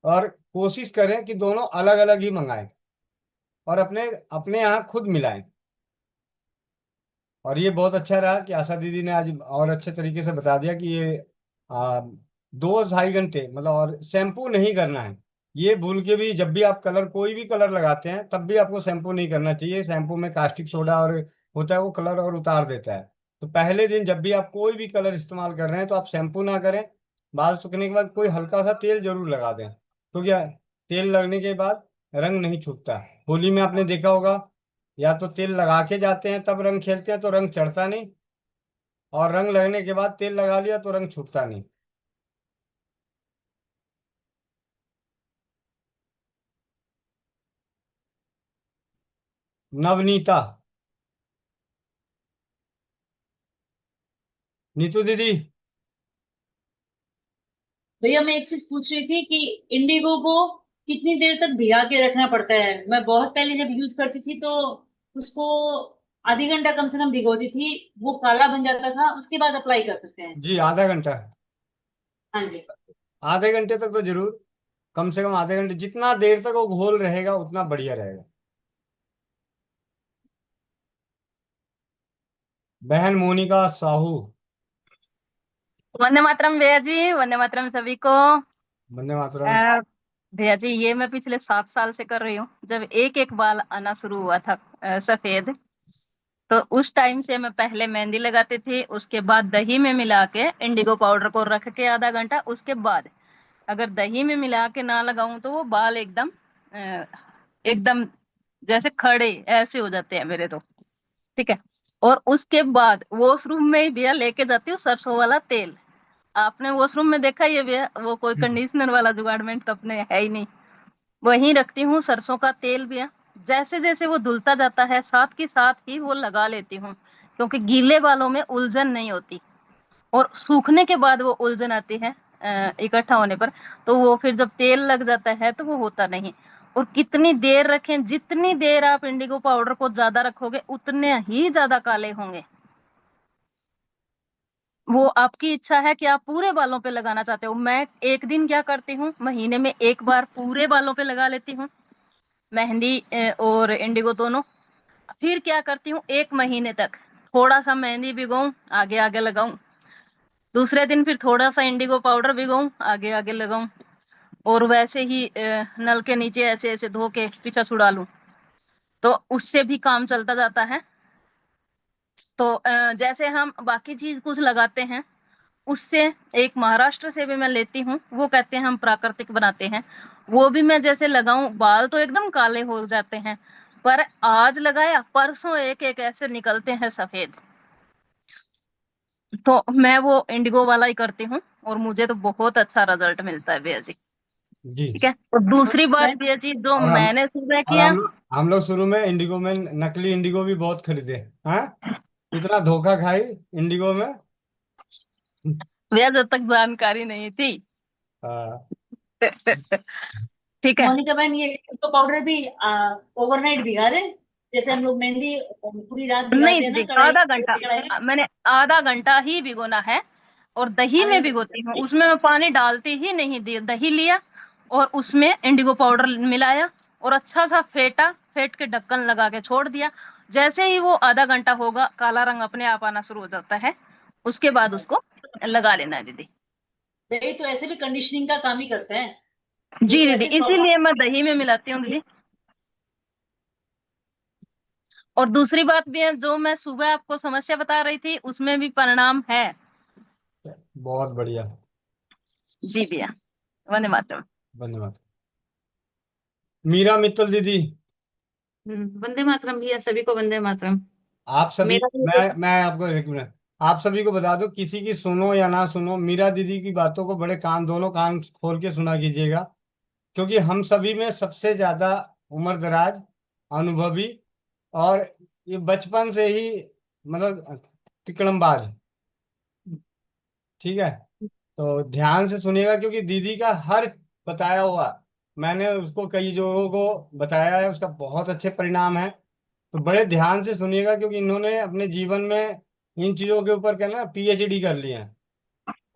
और कोशिश करें कि दोनों अलग अलग ही मंगाएं, और अपने अपने यहाँ खुद मिलाएं। और ये बहुत अच्छा रहा कि आशा दीदी ने आज और अच्छे तरीके से बता दिया कि ये 2-2.5 घंटे मतलब, और शैम्पू नहीं करना है। ये भूल के भी जब भी आप कलर, कोई भी कलर लगाते हैं, तब भी आपको शैम्पू नहीं करना चाहिए। शैम्पू में कास्टिक सोडा और होता है, वो कलर और उतार देता है। तो पहले दिन जब भी आप कोई भी कलर इस्तेमाल कर रहे हैं, तो आप शैम्पू ना करें। बाल सूखने के बाद कोई हल्का सा तेल जरूर लगा दें। तो क्या, तेल लगने के बाद रंग नहीं छूटता। होली में आपने देखा होगा, या तो तेल लगा के जाते हैं तब रंग खेलते हैं तो रंग चढ़ता नहीं, और रंग लगने के बाद तेल लगा लिया तो रंग छूटता नहीं। नवनीता। नीतू दीदी। भैया मैं एक चीज पूछ रही थी कि इंडिगो को कितनी देर तक भिगा के रखना पड़ता है? मैं बहुत पहले जब यूज करती थी तो उसको आधी घंटा कम से कम भिगोती थी, वो काला बन जाता था, उसके बाद अप्लाई कर सकते हैं। जी आधा घंटा। हाँ जी। आधे घंटे तक तो जरूर, कम से कम आधे घंटे, जितना देर तक वो घोल रहेगा उतना बढ़िया रहेगा। बहन मोनिका साहू। वंदे मातरम भैया जी, वंदे मातरम सभी को। वंदे मातरम। अ, भैया जी ये मैं पिछले 7 साल से कर रही हूँ। जब एक एक बाल आना शुरू हुआ था सफेद, तो उस टाइम से मैं पहले मेहंदी लगाती थी, उसके बाद दही में मिला के इंडिगो पाउडर को रख के आधा घंटा, उसके बाद अगर दही में मिला के ना लगाऊं तो वो बाल एकदम एकदम जैसे खड़े ऐसे हो जाते हैं मेरे तो। ठीक है। और उसके बाद वॉशरूम में ही भैया लेके जाती हूँ सरसों वाला तेल। आपने वॉशरूम में देखा ये भैया, वो कोई कंडीशनर वाला जुगाड़मेंट तो अपने है ही नहीं। वहीं रखती हूँ सरसों का तेल भैया। जैसे जैसे वो धुलता जाता है साथ के साथ ही वो लगा लेती हूँ, क्योंकि गीले बालों में उलझन नहीं होती। और सूखने के बाद वो उलझन आती है इकट्ठा होने पर, तो वो फिर जब तेल लग जाता है तो वो होता नहीं। और कितनी देर रखें, जितनी देर आप इंडिगो पाउडर को ज्यादा रखोगे उतने ही ज्यादा काले होंगे। वो आपकी इच्छा है कि आप पूरे बालों पे लगाना चाहते हो। मैं एक दिन क्या करती हूँ, महीने में एक बार पूरे बालों पे लगा लेती हूँ मेहंदी और इंडिगो दोनों। फिर क्या करती हूँ, एक महीने तक थोड़ा सा मेहंदी भिगोऊं, आगे आगे लगाऊं। दूसरे दिन फिर थोड़ा सा इंडिगो पाउडर भिगोऊं, आगे आगे लगाऊं। और वैसे ही नल के नीचे ऐसे ऐसे धो के पीछा छुड़ा लूं, तो उससे भी काम चलता जाता है। तो जैसे हम बाकी चीज कुछ लगाते हैं, उससे एक महाराष्ट्र से भी मैं लेती हूँ, वो कहते हैं हम प्राकृतिक बनाते हैं। वो भी मैं जैसे लगाऊं, बाल तो एकदम काले हो जाते हैं, पर आज लगाया परसों एक एक ऐसे निकलते हैं सफेद। तो मैं वो इंडिगो वाला ही करती हूँ, और मुझे तो बहुत अच्छा रिजल्ट मिलता है भैया जी। जी। ठीक है। और दूसरी बात मैं भैया जी जो और हम मैंने सुबह और किया। हम लोग शुरू में इंडिगो में नकली इंडिगो भी बहुत खरीदे हैं। इतना धोखा खाई इंडिगो में। भैया जब तक जानकारी नहीं थी। हाँ। ठीक है। मोनिका बहन, ये तो पाउडर भी ओवरनाइट भिगा दें? जैसे हम लोग मेहंदी पूरी रात नहीं भिगाते हैं ना दीदी, कढ़ाई आधा घंटा, कढ़ाई में। मैंने आधा घंटा ही भिगोना है। और दही आधे में घंटे भिगोती हूँ, उसमें मैं पानी डालती ही नहीं। दही लिया और उसमें इंडिगो पाउडर मिलाया और अच्छा सा फेटा, फेट के ढक्कन लगा के छोड़ दिया। जैसे ही वो आधा घंटा होगा, काला रंग अपने आप आना शुरू हो जाता है। उसके बाद उसको लगा लेना है दीदी। दही तो ऐसे भी कंडीशनिंग का काम ही करते हैं। ये जी तो दीदी, ऐसे इसीलिए मैं दही में मिलाती हूँ दीदी। और दूसरी बात भी है, जो मैं सुबह आपको समस्या बता रही थी उसमें भी परिणाम है। बहुत बढ़िया। जी भैया। वंदे मातरम। धन्यवाद। मीरा मित्तल दीदी। वंदे मातरम भैया, सभी को वंदे मातरम। आप सभी, मेरा भी मैं आपको एक मिनट, आप सभी को बता दो, किसी की सुनो या ना सुनो, मीरा दीदी की बातों को बड़े कान, दोनों कान खोल के सुना कीजिएगा। क्योंकि हम सभी में सबसे ज्यादा उम्र दराज, अनुभवी, और ये बचपन से ही मतलब तिकड़मबाज। ठीक है। तो ध्यान से सुनिएगा, क्योंकि दीदी का हर बताया हुआ, मैंने उसको कई लोगों को बताया है, उसका बहुत अच्छे परिणाम है। तो बड़े ध्यान से सुनिएगा, क्योंकि इन्होंने अपने जीवन में इन चीजों के ऊपर क्या ना पीएचडी कर ली है।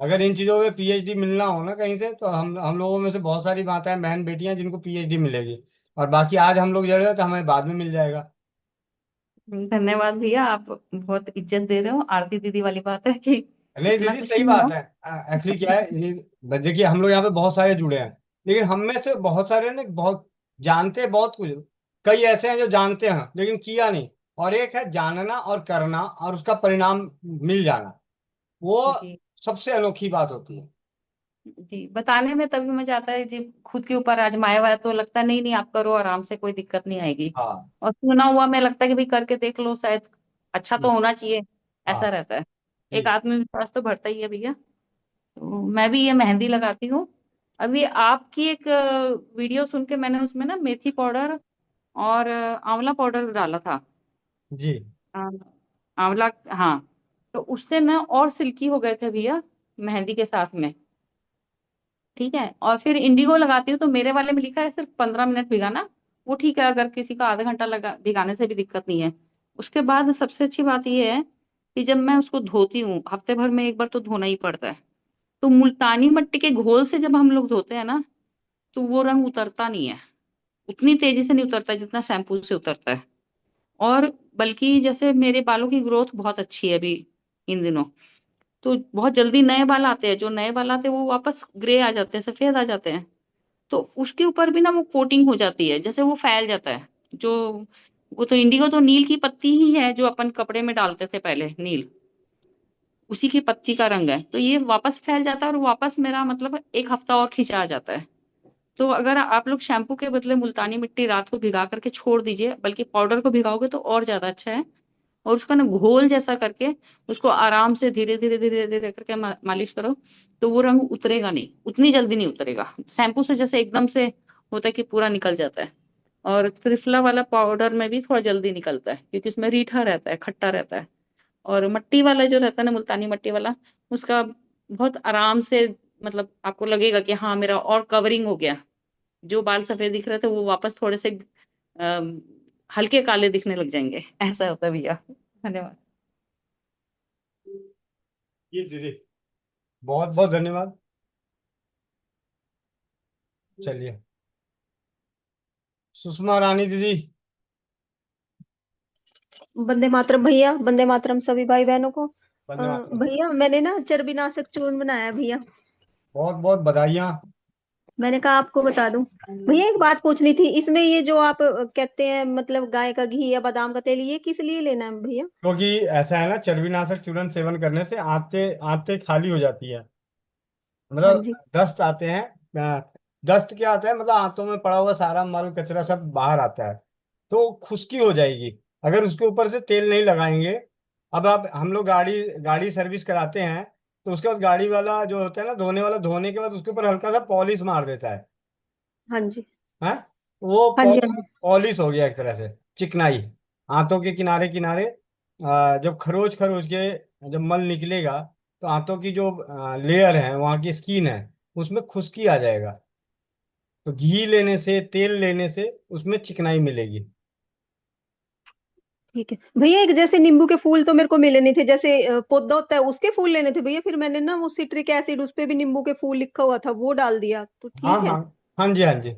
अगर इन चीजों में पीएचडी मिलना हो ना कहीं से, तो हम लोगों में से बहुत सारी माताएं बहन बेटियां जिनको पीएचडी मिलेगी। और बाकी आज हम लोग जड़ रहे हैं, तो हमें बाद में मिल जाएगा। धन्यवाद भैया, आप बहुत इज्जत दे रहे हो। आरती दीदी वाली बात है कि नहीं इतना दीदी, कुछ सही नहीं बात हो। है। एक्चुअली क्या है ये, देखिए हम लोग यहाँ पे बहुत सारे जुड़े हैं, लेकिन हम में से बहुत सारे ने बहुत जानते हैं बहुत कुछ। कई ऐसे हैं जो जानते हैं लेकिन किया नहीं। और एक है जानना और करना और उसका परिणाम मिल जाना, वो जी सबसे अनोखी बात होती है। जी, बताने में तभी मजा आता है जी। खुद के ऊपर आजमाया हुआ है तो लगता है नहीं नहीं, आप करो आराम से, कोई दिक्कत नहीं आएगी। हाँ। और सुना हुआ में लगता है कि भाई करके देख लो, शायद अच्छा तो होना चाहिए, ऐसा हाँ। रहता है। एक जी आत्मविश्वास तो बढ़ता ही है भैया। तो मैं भी ये मेहंदी लगाती हूँ। अभी आपकी एक वीडियो सुन के मैंने उसमें ना मेथी पाउडर और आंवला पाउडर डाला था। जी। अ, आंवला, हाँ। तो उससे ना और सिल्की हो गए थे भैया, मेहंदी के साथ में। ठीक है, और फिर इंडिगो लगाती हूँ तो मेरे वाले में लिखा है सिर्फ 15 मिनट भिगाना। वो ठीक है, अगर किसी का आधा घंटा लगा भिगाने से भी दिक्कत नहीं है। उसके बाद सबसे अच्छी बात ये है कि जब मैं उसको धोती हूँ, हफ्ते भर में एक बार तो धोना ही पड़ता है। तो मुल्तानी मिट्टी के घोल से जब हम लोग धोते हैं ना, तो वो रंग उतरता नहीं है, उतनी तेजी से नहीं उतरता जितना शैम्पू से उतरता है। और बल्कि जैसे मेरे बालों की ग्रोथ बहुत अच्छी है अभी इन दिनों, तो बहुत जल्दी नए बाल आते हैं, जो नए बाल आते हैं वो वापस ग्रे आ जाते हैं, सफेद आ जाते हैं। तो उसके ऊपर भी ना वो कोटिंग हो जाती है, जैसे वो फैल जाता है। जो वो तो इंडिगो तो नील की पत्ती ही है, जो अपन कपड़े में डालते थे पहले, नील उसी की पत्ती का रंग है। तो ये वापस फैल जाता है और वापस मेरा मतलब एक हफ्ता और खिंचा आ जाता है। तो अगर आप लोग शैम्पू के बदले मुल्तानी मिट्टी रात को भिगा करके छोड़ दीजिए, बल्कि पाउडर को भिगाओगे तो और ज्यादा अच्छा है। और उसका ना घोल जैसा करके उसको आराम से धीरे धीरे धीरे धीरे करके मालिश करो, तो वो रंग उतरेगा नहीं, उतनी जल्दी नहीं उतरेगा। शैम्पू से जैसे एकदम से होता है कि पूरा निकल जाता है। और त्रिफला वाला पाउडर में भी थोड़ा जल्दी निकलता है, क्योंकि उसमें रीठा रहता है, खट्टा रहता है। और मट्टी वाला जो रहता है ना, मुल्तानी मट्टी वाला, उसका बहुत आराम से, मतलब आपको लगेगा कि हाँ मेरा और कवरिंग हो गया। जो बाल सफेद दिख रहे थे वो वापस थोड़े से अम, हल्के काले दिखने लग जाएंगे। ऐसा होता है भैया। धन्यवाद। जी दीदी, बहुत बहुत धन्यवाद। चलिए, सुषमा रानी दीदी। वंदे मातरम भैया, वंदे मातरम सभी भाई बहनों को। वंदे मातरम। भैया मैंने ना चरबीनाशक चूर्ण बनाया है भैया। बहुत बहुत बधाइयाँ। मैंने कहा आपको बता दूं। भैया एक बात पूछनी थी, इसमें ये जो आप कहते हैं मतलब गाय का घी या बादाम का तेल, ये किस लिए लेना है भैया? क्योंकि ऐसा है ना, चर्बीनाशक चूर्ण सेवन करने से आंतें आंतें खाली हो जाती है। हाँ मतलब जी। दस्त आते हैं। दस्त क्या आता है, मतलब आंतों में पड़ा हुआ सारा मल कचरा सब बाहर आता है, तो खुश्की हो जाएगी अगर उसके ऊपर से तेल नहीं लगाएंगे। अब आप हम लोग गाड़ी गाड़ी सर्विस कराते हैं, तो उसके बाद गाड़ी वाला जो होता है ना, धोने वाला, धोने के बाद उसके ऊपर हल्का सा पॉलिश मार देता है। हाँ जी। हाँ, वो हाँ जी। हाँ जी। पॉलिश हो गया एक तरह से, चिकनाई। हाथों के किनारे किनारे जब खरोच खरोच के जब मल निकलेगा, तो हाथों की जो लेयर है, वहाँ की स्किन है, उसमें खुश्की आ जाएगा। तो घी लेने से, तेल लेने से उसमें चिकनाई मिलेगी। ठीक है भैया, एक जैसे नींबू के फूल तो मेरे को मिले नहीं थे, जैसे पौधा होता है उसके फूल लेने थे भैया। फिर मैंने ना वो सिट्रिक एसिड, उस पे भी नींबू के फूल लिखा हुआ था, वो डाल दिया तो हाँ ठीक हाँ। है। हाँ जी, हाँ जी।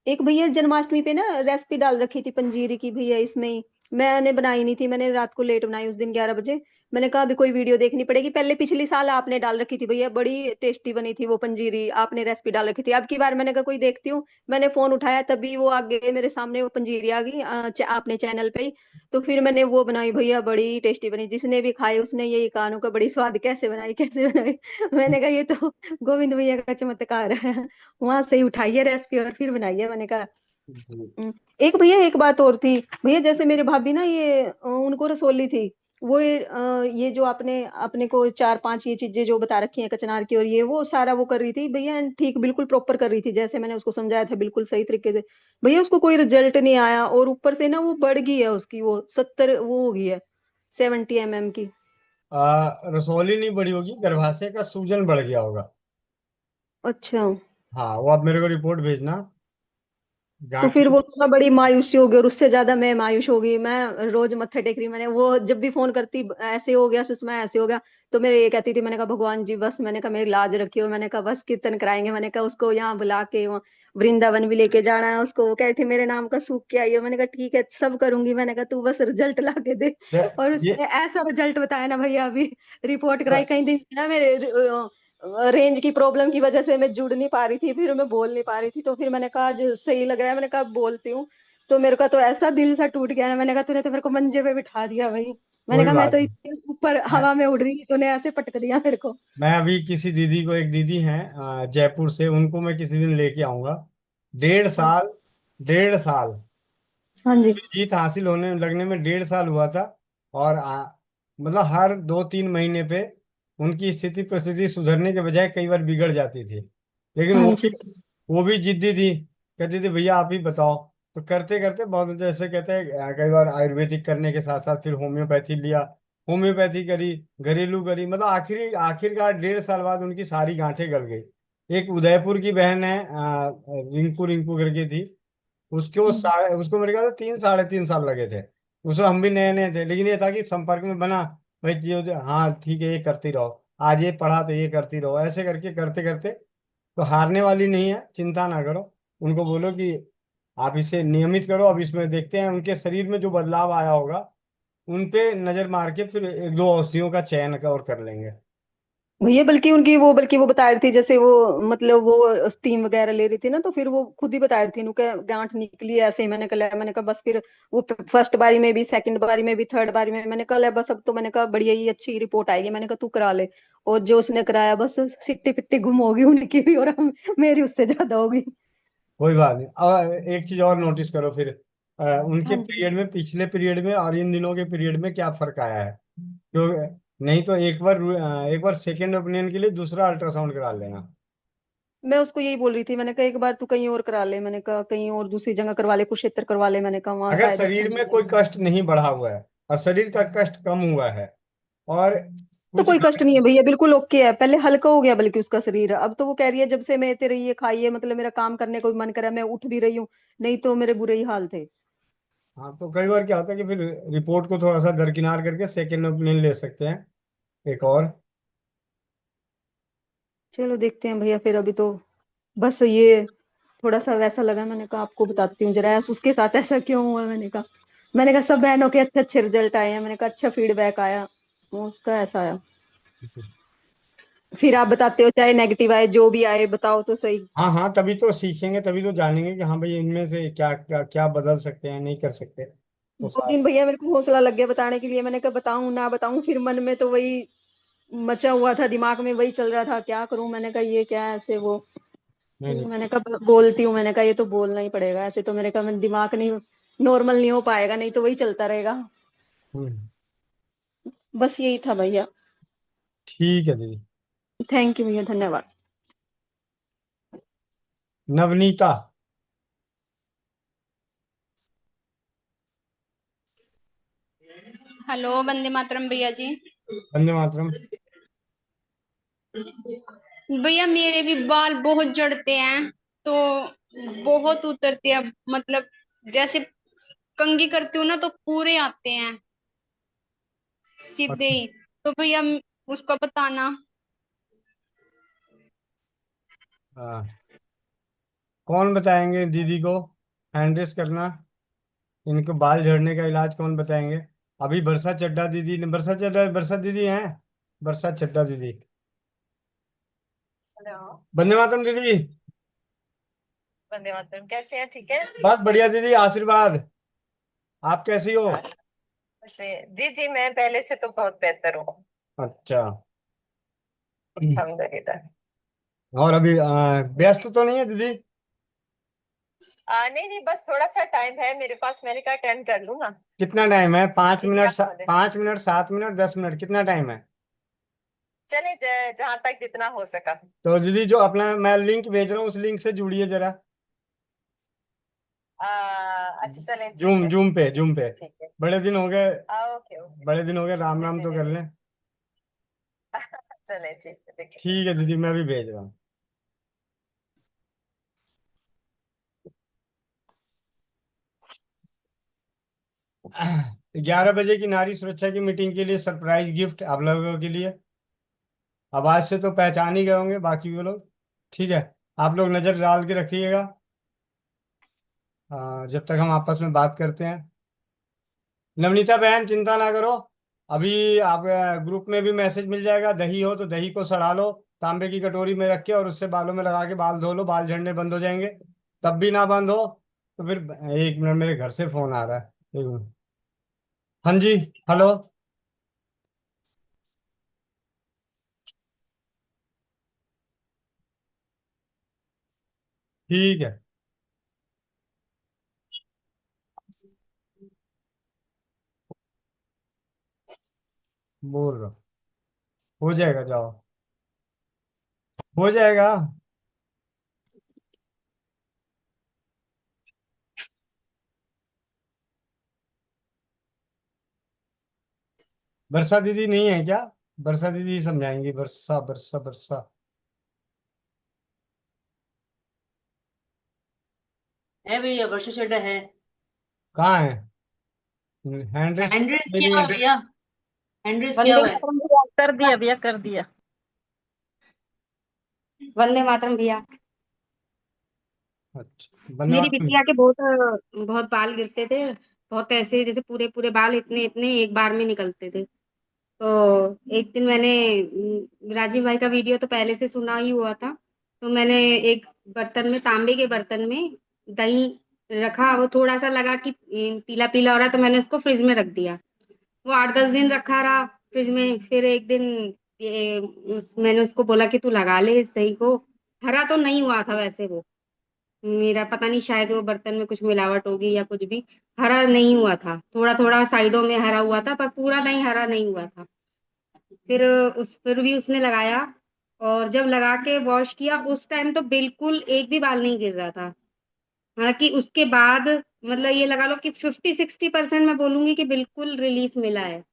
एक भैया जन्माष्टमी पे ना रेसिपी डाल रखी थी पंजीरी की भैया, इसमें ही मैंने बनाई नहीं थी, मैंने रात को लेट बनाई उस दिन 11 बजे। मैंने कहा अभी कोई वीडियो देखनी पड़ेगी। पहले पिछली साल आपने डाल रखी थी भैया, बड़ी टेस्टी बनी थी वो पंजीरी, आपने रेसिपी डाल रखी थी। अब की बार मैंने कहा कोई देखती हूँ, मैंने फोन उठाया तभी वो आगे मेरे सामने वो पंजीरी आ गई आपने चैनल पे ही। तो फिर मैंने वो बनाई भैया, बड़ी टेस्टी बनी। जिसने भी खाई उसने यही कहा, "नु का बड़ी स्वाद, कैसे बनाई कैसे बनाई?" मैंने कहा ये तो गोविंद भैया का चमत्कार है। वहां से ही उठाई है रेसिपी और फिर बनाई है, मैंने कहा। जी। एक भैया एक बात और थी भैया, जैसे मेरे भाभी ना ये उनको रसोली थी। वो ये जो आपने अपने को चार पांच ये चीजें जो बता रखी हैं कचनार की, और ये वो सारा वो कर रही थी भैया, ठीक बिल्कुल प्रॉपर कर रही थी, जैसे मैंने उसको समझाया था बिल्कुल सही तरीके से। भैया उसको कोई रिजल्ट नहीं आया, और ऊपर से ना वो बढ़ गई है उसकी, वो 70 वो हो गई है, 70 mm की। रसौली नहीं बढ़ी होगी, गर्भाशय का सूजन बढ़ गया होगा। अच्छा। हाँ, वो आप मेरे को रिपोर्ट भेजना। तो फिर गांठी। वो तो ना बड़ी मायूसी हो गई, और उससे ज्यादा मैं मायूस हो गई। मैं रोज मत्थे टेक रही, मैंने वो जब भी फोन करती ऐसे हो गया सुषमा, ऐसे हो गया। तो मेरे ये कहती थी, मैंने कहा भगवान जी बस, मैंने कहा मेरी लाज रखियो, मैंने कहा बस कीर्तन कराएंगे, मैंने कहा उसको यहाँ बुला के वहाँ वृंदावन भी लेके जाना है उसको। वो कह रही थी मेरे नाम का सूख के आइयो, मैंने कहा ठीक है सब करूंगी, मैंने कहा तू बस रिजल्ट ला के दे। ये और ये उसने ऐसा रिजल्ट बताया ना भैया, अभी रिपोर्ट कराई कहीं दिन ना मेरे रेंज की प्रॉब्लम की वजह से मैं जुड़ नहीं पा रही थी, फिर मैं बोल नहीं पा रही थी। तो फिर मैंने कहा आज सही लग रहा है, मैंने कहा अब बोलती हूँ। तो मेरे का तो ऐसा दिल सा टूट गया ना, मैंने कहा तूने तो मेरे को मंजे पे बिठा दिया भाई। मैंने कोई कहा मैं बात तो नहीं। इतने ऊपर मैं हवा में उड़ रही थी, तूने ऐसे पटक दिया मेरे को। मैं अभी किसी दीदी को, एक दीदी हैं जयपुर से, उनको मैं किसी दिन लेके आऊंगा। 1.5 साल, 1.5 साल हाँ जी। जीत हासिल होने लगने में 1.5 साल हुआ था। और मतलब हर 2-3 महीने पे उनकी स्थिति परिस्थिति सुधरने के बजाय कई बार बिगड़ जाती थी। लेकिन हाँ वो जी। भी वो भी जिद्दी थी, कहती थी भैया आप ही बताओ। तो करते करते बहुत, जैसे कहते हैं कई बार आयुर्वेदिक करने के साथ साथ फिर होम्योपैथी लिया, होम्योपैथी करी, घरेलू करी, मतलब आखिरकार 1.5 साल बाद उनकी सारी गांठें गल गई। एक उदयपुर की बहन है, रिंकू रिंकू करके थी, उसको मेरे ख्याल से 3-3.5 साल लगे थे। उसे हम भी नए नए थे, लेकिन ये था कि संपर्क में बना, भाई हाँ ठीक है ये करती रहो, आज ये पढ़ा तो ये करती रहो, ऐसे करके करते करते। तो हारने वाली नहीं है, चिंता ना करो। उनको बोलो कि आप इसे नियमित करो, अब इसमें देखते हैं उनके शरीर में जो बदलाव आया होगा, उन पे नजर मार के फिर 1-2 औषधियों का चयन और कर लेंगे। भैया बल्कि वो बता रही थी, जैसे वो मतलब वो स्टीम वगैरह ले रही थी ना, तो फिर वो खुद ही बता रही थी उनके गांठ निकली ऐसे ही। मैंने कहा बस फिर वो फर्स्ट बारी में भी, सेकंड बारी में भी, थर्ड बारी में, मैंने कहा ले बस अब तो, मैंने कहा बढ़िया ही अच्छी रिपोर्ट आएगी, मैंने कहा तू करा ले। और जो उसने कराया बस सिट्टी पिट्टी गुम होगी उनकी भी, और मेरी उससे ज्यादा होगी। कोई बात नहीं। और एक चीज और नोटिस करो फिर, उनके हाँ जी। पीरियड में, पिछले पीरियड में और इन दिनों के पीरियड में क्या फर्क आया है। क्यों, नहीं तो एक बार सेकेंड ओपिनियन के लिए दूसरा अल्ट्रासाउंड करा लेना। मैं उसको यही बोल रही थी, मैंने कहा एक बार तू कहीं और करा ले, मैंने कहा कहीं और दूसरी जगह करवा ले, कुरुक्षेत्र करवा ले, मैंने कहा वहां अगर शायद अच्छा शरीर में नहीं कोई है। कष्ट नहीं बढ़ा हुआ है और शरीर का कष्ट कम हुआ है, और तो कुछ कोई कष्ट नहीं है भैया, बिल्कुल ओके है, पहले हल्का हो गया बल्कि उसका शरीर। अब तो वो कह रही है जब से मैं तेरे ये खाई है, मतलब मेरा काम करने को भी मन करा, मैं उठ भी रही हूँ, नहीं तो मेरे बुरे ही हाल थे। हाँ, तो कई बार क्या होता है कि फिर रिपोर्ट को थोड़ा सा दरकिनार करके सेकेंड ओपिनियन ले सकते हैं एक और। चलो देखते हैं भैया, फिर अभी तो बस ये थोड़ा सा वैसा लगा, मैंने कहा आपको बताती हूँ जरा उसके साथ ऐसा क्यों हुआ। मैंने कहा सब बहनों के अच्छे अच्छे रिजल्ट आए हैं, मैंने कहा अच्छा फीडबैक आया, वो उसका ऐसा आया। फिर आप बताते हो चाहे नेगेटिव आए जो भी आए, बताओ तो सही। हाँ हाँ, तभी तो सीखेंगे, तभी तो जानेंगे कि हाँ भाई इनमें से क्या क्या क्या बदल सकते हैं, नहीं कर सकते तो दो सारे। दिन भैया मेरे को हौसला लग गया बताने के लिए, मैंने कहा बताऊं ना बताऊं, फिर मन में तो वही मचा हुआ था, दिमाग में वही चल रहा था क्या करूं, मैंने कहा ये क्या है ऐसे वो। नहीं नहीं। मैंने कहा बोलती हूँ, मैंने कहा ये तो बोलना ही पड़ेगा ऐसे, तो मेरे कहा मैं दिमाग नहीं नॉर्मल नहीं हो पाएगा, नहीं तो वही चलता रहेगा। हम्म, बस यही था भैया। ठीक है दीदी। थैंक यू भैया, धन्यवाद। नवनीता। हेलो, वंदे मातरम भैया जी। वंदे मातरम। भैया मेरे भी बाल बहुत झड़ते हैं, तो बहुत उतरते हैं, मतलब जैसे कंघी करती हूँ ना तो पूरे आते हैं सीधे ही। तो भैया उसका बताना। हाँ, कौन बताएंगे दीदी को हैंड्रेस करना, इनको बाल झड़ने का इलाज कौन बताएंगे। अभी बरसा दीदी हैं, बरसा चड्डा दीदी। हेलो। वंदे मातरम दीदी। वंदे मातरम, कैसे हैं? ठीक है। बस बढ़िया दीदी, आशीर्वाद। आप कैसी हो। से जी जी, मैं पहले से तो बहुत बेहतर हूँ, अच्छा। अल्हम्दुलिल्लाह। और अभी व्यस्त तो नहीं है दीदी। नहीं नहीं, बस थोड़ा सा टाइम है मेरे पास, मैंने कहा अटेंड कर लूँ ना। कितना टाइम है, पाँच कीजिए मिनट आप बोले। 5 मिनट, 7 मिनट, 10 मिनट, कितना टाइम है। चले जहाँ तक जितना हो सका। तो दीदी जो अपना मैं लिंक भेज रहा हूँ उस लिंक से जुड़िए जरा। अच्छा चलें, ठीक जूम है। जूम पे ठीक है। बड़े दिन हो गए, ओके ओके। बड़े दिन हो गए, राम जी राम जी तो जी कर जी। लें। चले ठीक है, देखिए। ठीक है दीदी, मैं भी भेज रहा हूँ। 11 बजे की नारी सुरक्षा की मीटिंग के लिए सरप्राइज गिफ्ट आप लोगों के लिए। आवाज से तो पहचान ही गए होंगे बाकी वो लोग। ठीक है, आप लोग नजर डाल के रखिएगा, जब तक हम आपस में बात करते हैं। नवनीता बहन चिंता ना करो, अभी आप ग्रुप में भी मैसेज मिल जाएगा, दही हो तो दही को सड़ा लो, तांबे की कटोरी में रख के, और उससे बालों में लगा के बाल धो लो, बाल झड़ने बंद हो जाएंगे। तब भी ना बंद हो तो फिर, 1 मिनट, मेरे घर से फोन आ रहा है, 1 मिनट। हाँ जी। हेलो। ठीक है। बोल रहा हूँ, हो जाएगा, जाओ, हो जाएगा। वर्षा दीदी नहीं है क्या? वर्षा दीदी समझाएंगी, वर्षा वर्षा वर्षा। है भैया, वर्षा चड्ढा है। कहाँ है? हैंड रेस तो हैंड मेरी किया हुआ है। है भैया, हैंड किया वंदे हुआ है। मातरम भैया। कर दिया भैया, कर दिया। वंदे मातरम भैया। अच्छा, बंदे मेरी मातरम। बिटिया के बहुत बहुत बाल गिरते थे। बहुत ऐसे जैसे पूरे पूरे बाल इतने इतने एक बार में निकलते थे। तो एक दिन मैंने राजीव भाई का वीडियो तो पहले से सुना ही हुआ था। तो मैंने एक बर्तन में, तांबे के बर्तन में दही रखा। वो थोड़ा सा लगा कि पीला पीला हो रहा, तो मैंने उसको फ्रिज में रख दिया। वो 8-10 दिन रखा रहा फ्रिज में। फिर एक दिन मैंने उसको बोला कि तू लगा ले इस दही को। हरा तो नहीं हुआ था वैसे वो, मेरा पता नहीं, शायद वो बर्तन में कुछ मिलावट होगी या कुछ भी। हरा नहीं हुआ था, थोड़ा थोड़ा साइडों में हरा हुआ था, पर पूरा नहीं, हरा नहीं हुआ था। फिर भी उसने लगाया। और जब लगा के वॉश किया उस टाइम तो बिल्कुल एक भी बाल नहीं गिर रहा था। हालांकि उसके बाद मतलब ये लगा लो कि 50-60% मैं बोलूंगी कि बिल्कुल रिलीफ मिला है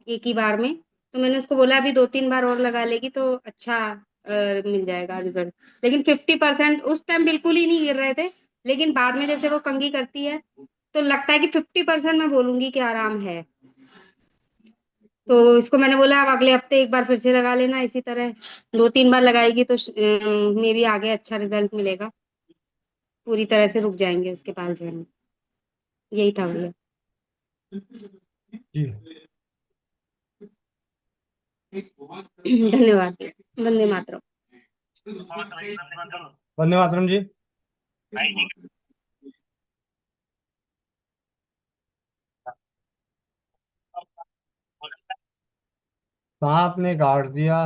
एक ही बार में। तो मैंने उसको बोला अभी 2-3 बार और लगा लेगी तो अच्छा मिल जाएगा रिजल्ट। लेकिन 50% उस टाइम बिल्कुल ही नहीं गिर रहे थे। लेकिन बाद में जैसे वो कंघी करती है तो लगता है कि 50% मैं बोलूंगी कि आराम है। तो इसको मैंने बोला अब अगले हफ्ते एक बार फिर से लगा लेना इसी तरह। 2-3 बार लगाएगी तो मे भी आगे अच्छा रिजल्ट मिलेगा। पूरी तरह से रुक जाएंगे उसके बाल झड़ना। यही था भैया। जी। धन्यवाद। वंदे मातरम। वंदे मातरम जी। कहाँ आपने काट दिया?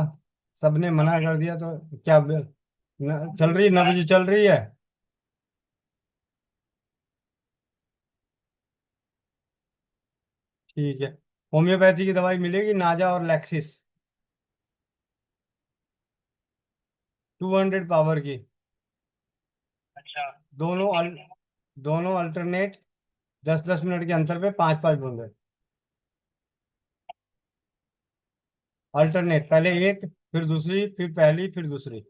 सबने मना कर दिया तो क्या चल रही, नब्ज चल रही है? ठीक है। होम्योपैथी की दवाई मिलेगी, नाजा और लैक्सिस, 200 पावर की। दोनों दोनों अल्टरनेट, 10-10 मिनट के अंतर पे 5-5 बूंदे। अल्टरनेट, पहले एक, फिर दूसरी, फिर पहली, फिर दूसरी।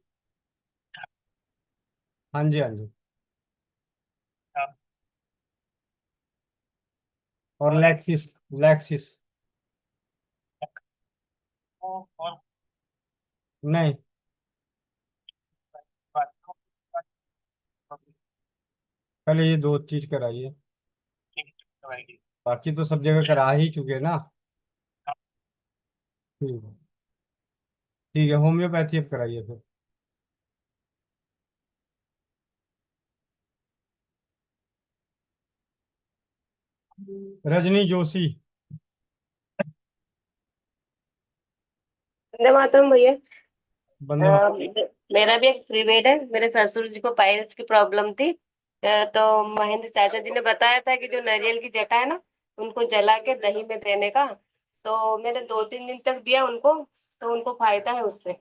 हाँ जी, हाँ जी। और लैक्सिस, लैक्सिस। नहीं, पहले ये दो चीज कराइए, बाकी तो सब जगह करा ही चुके ना। ठीक है, ठीक है, होम्योपैथी अब कराइए फिर। रजनी जोशी। वंदे मातरम भैया। बंदे मातरम। मेरा भी एक फ्री बेड है। मेरे ससुर जी को पाइल्स की प्रॉब्लम थी। तो महेंद्र चाचा जी ने बताया था कि जो नारियल की जटा है ना, उनको जला के दही में देने का। तो मैंने 2-3 दिन तक दिया उनको। तो उनको फायदा है उससे।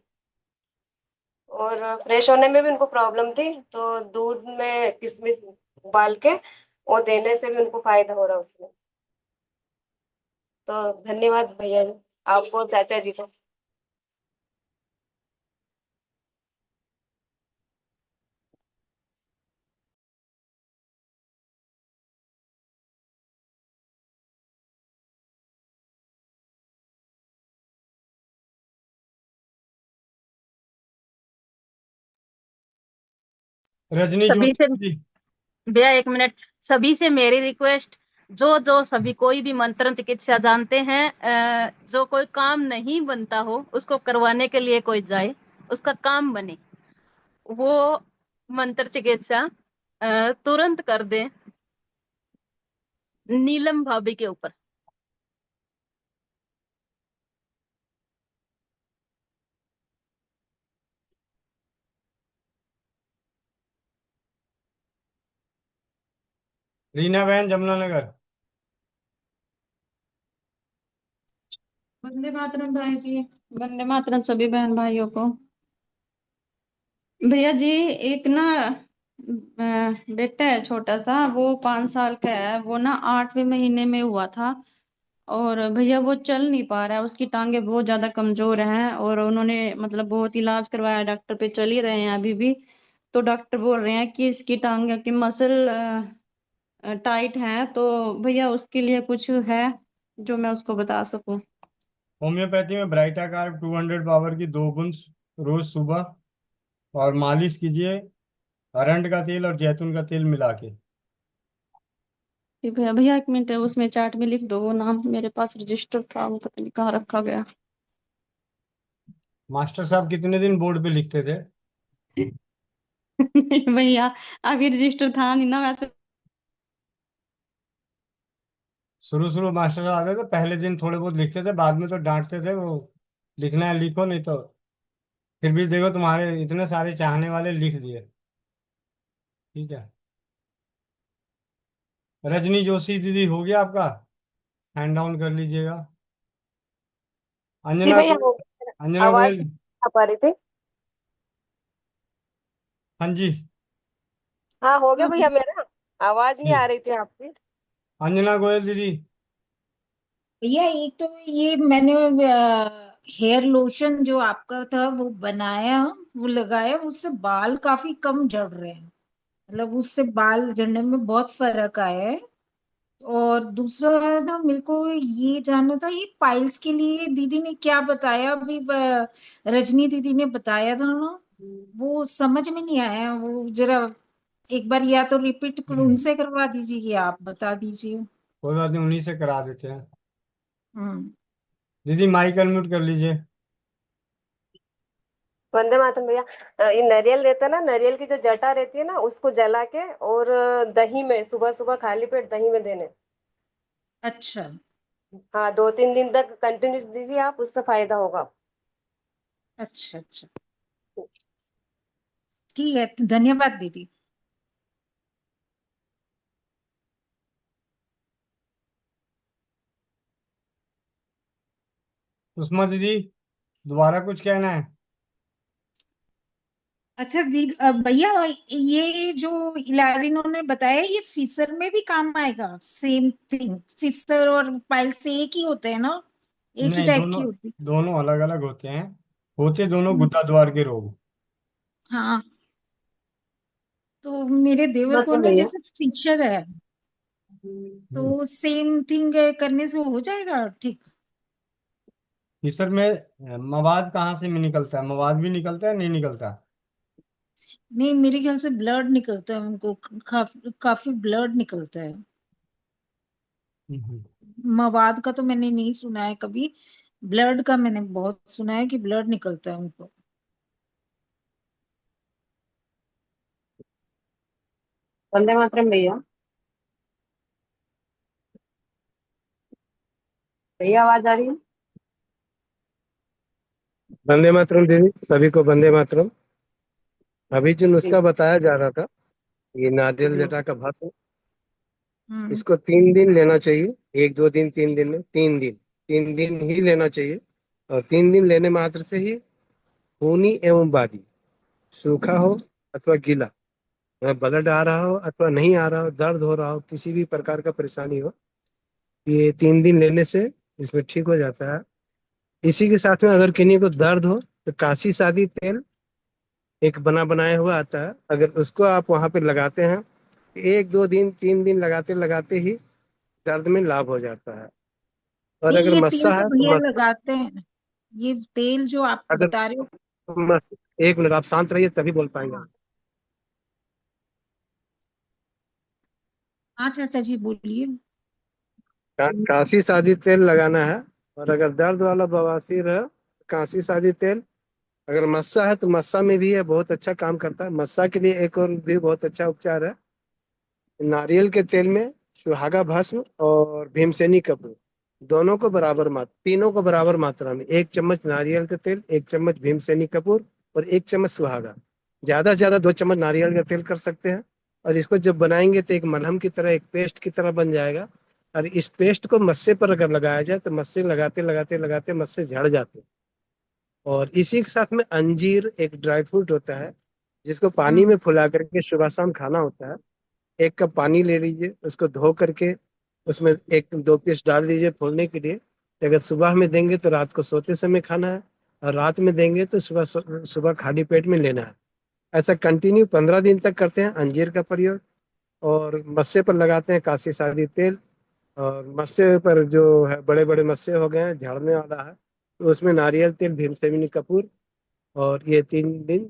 और फ्रेश होने में भी उनको प्रॉब्लम थी, तो दूध में किशमिश उबाल के और देने से भी उनको फायदा हो रहा है उसमें। तो धन्यवाद भैया जी, आपको और चाचा जी को। रजनी सभी से, जोशी जी। भैया एक मिनट, सभी से मेरी रिक्वेस्ट, जो जो सभी कोई भी मंत्र चिकित्सा जानते हैं, जो कोई काम नहीं बनता हो उसको करवाने के लिए कोई जाए, उसका काम बने, वो मंत्र चिकित्सा तुरंत कर दे नीलम भाभी के ऊपर। रीना बहन, जमुनानगर। वंदे मातरम भाई जी। वंदे मातरम सभी बहन भाइयों को। भैया जी, एक ना बेटा है छोटा सा, वो 5 साल का है। वो ना 8वें महीने में हुआ था। और भैया वो चल नहीं पा रहा है, उसकी टांगे बहुत ज्यादा कमजोर हैं। और उन्होंने मतलब बहुत इलाज करवाया, डॉक्टर पे चल ही रहे हैं अभी भी। तो डॉक्टर बोल रहे हैं कि इसकी टांगे की मसल टाइट है। तो भैया उसके लिए कुछ है जो मैं उसको बता सकूं? होम्योपैथी में ब्राइटा कार्ब 200 पावर की 2 बूंद रोज सुबह, और मालिश कीजिए अरंड का तेल और जैतून का तेल मिला के। जी भैया, भैया 1 मिनट, उसमें चार्ट में लिख दो वो नाम, मेरे पास रजिस्टर था, वो पता नहीं कहाँ रखा गया। मास्टर साहब कितने दिन बोर्ड पे लिखते थे? नहीं भैया, अभी रजिस्टर था नहीं ना वैसे। शुरू शुरू मास्टर साहब आते थे, पहले दिन थोड़े बहुत लिखते थे, बाद में तो डांटते थे वो, लिखना है लिखो, नहीं तो। फिर भी देखो तुम्हारे इतने सारे चाहने वाले लिख दिए। ठीक है। रजनी जोशी दीदी, हो गया आपका? हैंड डाउन कर लीजिएगा। जी अंजना भैया, गोयल। हो गया। अंजना आवाज गोयल। आ पा रही थी। हाँ जी। हाँ, हो गया भैया मेरा। आवाज नहीं जी। आ रही थी आपकी। अंजना गोयल दीदी। भैया एक तो ये मैंने हेयर लोशन जो आपका था वो बनाया, वो लगाया, उससे बाल काफी कम झड़ रहे हैं। मतलब उससे बाल झड़ने में बहुत फर्क आया है। और दूसरा है ना, मेरे को ये जानना था, ये पाइल्स के लिए दीदी ने क्या बताया अभी, रजनी दीदी ने बताया था ना, वो समझ में नहीं आया। वो जरा एक बार या तो रिपीट उनसे करवा दीजिए या आप बता दीजिए। कोई बात नहीं, उन्हीं से करा देते हैं। हम्म। दीदी माइक अनम्यूट कर लीजिए। वंदे मातरम भैया। ये नारियल रहता है ना, नारियल की जो जटा रहती है ना, उसको जला के और दही में सुबह सुबह खाली पेट दही में देने। अच्छा। हाँ, 2-3 दिन तक कंटिन्यूस दीजिए आप, उससे फायदा होगा। अच्छा अच्छा, ठीक है, धन्यवाद दीदी। सुषमा दीदी, दोबारा कुछ कहना है? अच्छा दीदी, भैया ये जो इलाज इन्होंने बताया, ये फिशर में भी काम आएगा? सेम थिंग, फिशर और पाइल से एक ही होते हैं ना? एक ही नहीं, टाइप की दोनों होती दोनों अलग अलग होते हैं। होते दोनों है। गुदा द्वार के रोग। हाँ, तो मेरे देवर को मातरम ना भैया। जैसे फिशर है, तो सेम थिंग करने से हो जाएगा ठीक? फिशर में मवाद कहाँ से में निकलता है? मवाद भी निकलता है, नहीं निकलता? नहीं, मेरे ख्याल से ब्लड निकलता है उनको, काफी ब्लड निकलता है। हम्म। मवाद का तो मैंने नहीं सुना है कभी, ब्लड का मैंने बहुत सुना है कि ब्लड निकलता है उनको। वंदे मातरम भैया। भैया आवाज आ रही है? वंदे मातरम दीदी, सभी को वंदे मातरम। अभी जो नुस्खा बताया जा रहा था, ये नारियल जटा का भस्म, हम्म। इसको 3 दिन लेना चाहिए। 1 2 दिन 3 दिन में, 3 दिन, 3 दिन ही लेना चाहिए। और 3 दिन लेने मात्र से ही खूनी एवं बादी, सूखा हो अथवा गीला, ब्लड आ रहा हो अथवा नहीं आ रहा हो, दर्द हो रहा हो, किसी भी प्रकार का परेशानी हो, ये 3 दिन लेने से इसमें ठीक हो जाता है। इसी के साथ में अगर किन्हीं को दर्द हो तो काशी सादी तेल एक बना बनाया हुआ आता है, अगर उसको आप वहां पे लगाते हैं, 1 2 दिन 3 दिन लगाते लगाते ही दर्द में लाभ हो जाता है। और नहीं, अगर ये तेल मस्सा तो है तो भैया लगाते हैं, ये तेल जो आप अगर बता रहे हो। मस, 1 मिनट आप शांत रहिए तभी बोल पाएंगे। अच्छा अच्छा जी, बोलिए। काशी सादी तेल लगाना है। और अगर दर्द वाला बवासीर है, काशी सादी तेल। अगर मस्सा है तो मस्सा में भी है, बहुत अच्छा काम करता है। मस्सा के लिए एक और भी बहुत अच्छा उपचार है, नारियल के तेल में सुहागा भस्म और भीमसेनी कपूर, दोनों को बराबर मात्रा, तीनों को बराबर मात्रा में, 1 चम्मच नारियल का तेल, 1 चम्मच भीमसेनी कपूर और 1 चम्मच सुहागा। ज्यादा से ज्यादा 2 चम्मच नारियल का तेल कर सकते हैं। और इसको जब बनाएंगे तो एक मलहम की तरह, एक पेस्ट की तरह बन जाएगा। और इस पेस्ट को मस्से पर अगर लगाया जाए तो मस्से लगाते लगाते लगाते मस्से झड़ जाते हैं। और इसी के साथ में अंजीर एक ड्राई फ्रूट होता है, जिसको पानी में फुला करके सुबह शाम खाना होता है। 1 कप पानी ले लीजिए, उसको धो करके उसमें 1-2 पीस डाल दीजिए फूलने के लिए। अगर सुबह में देंगे तो रात को सोते समय खाना है, और रात में देंगे तो सुबह सुबह खाली पेट में लेना है। ऐसा कंटिन्यू 15 दिन तक करते हैं अंजीर का प्रयोग। और मस्से पर लगाते हैं काशी सादी तेल। और मस्से पर जो है बड़े बड़े मस्से हो गए हैं, झाड़ने वाला है, तो उसमें नारियल तेल, भीमसेनी कपूर, और ये 3 दिन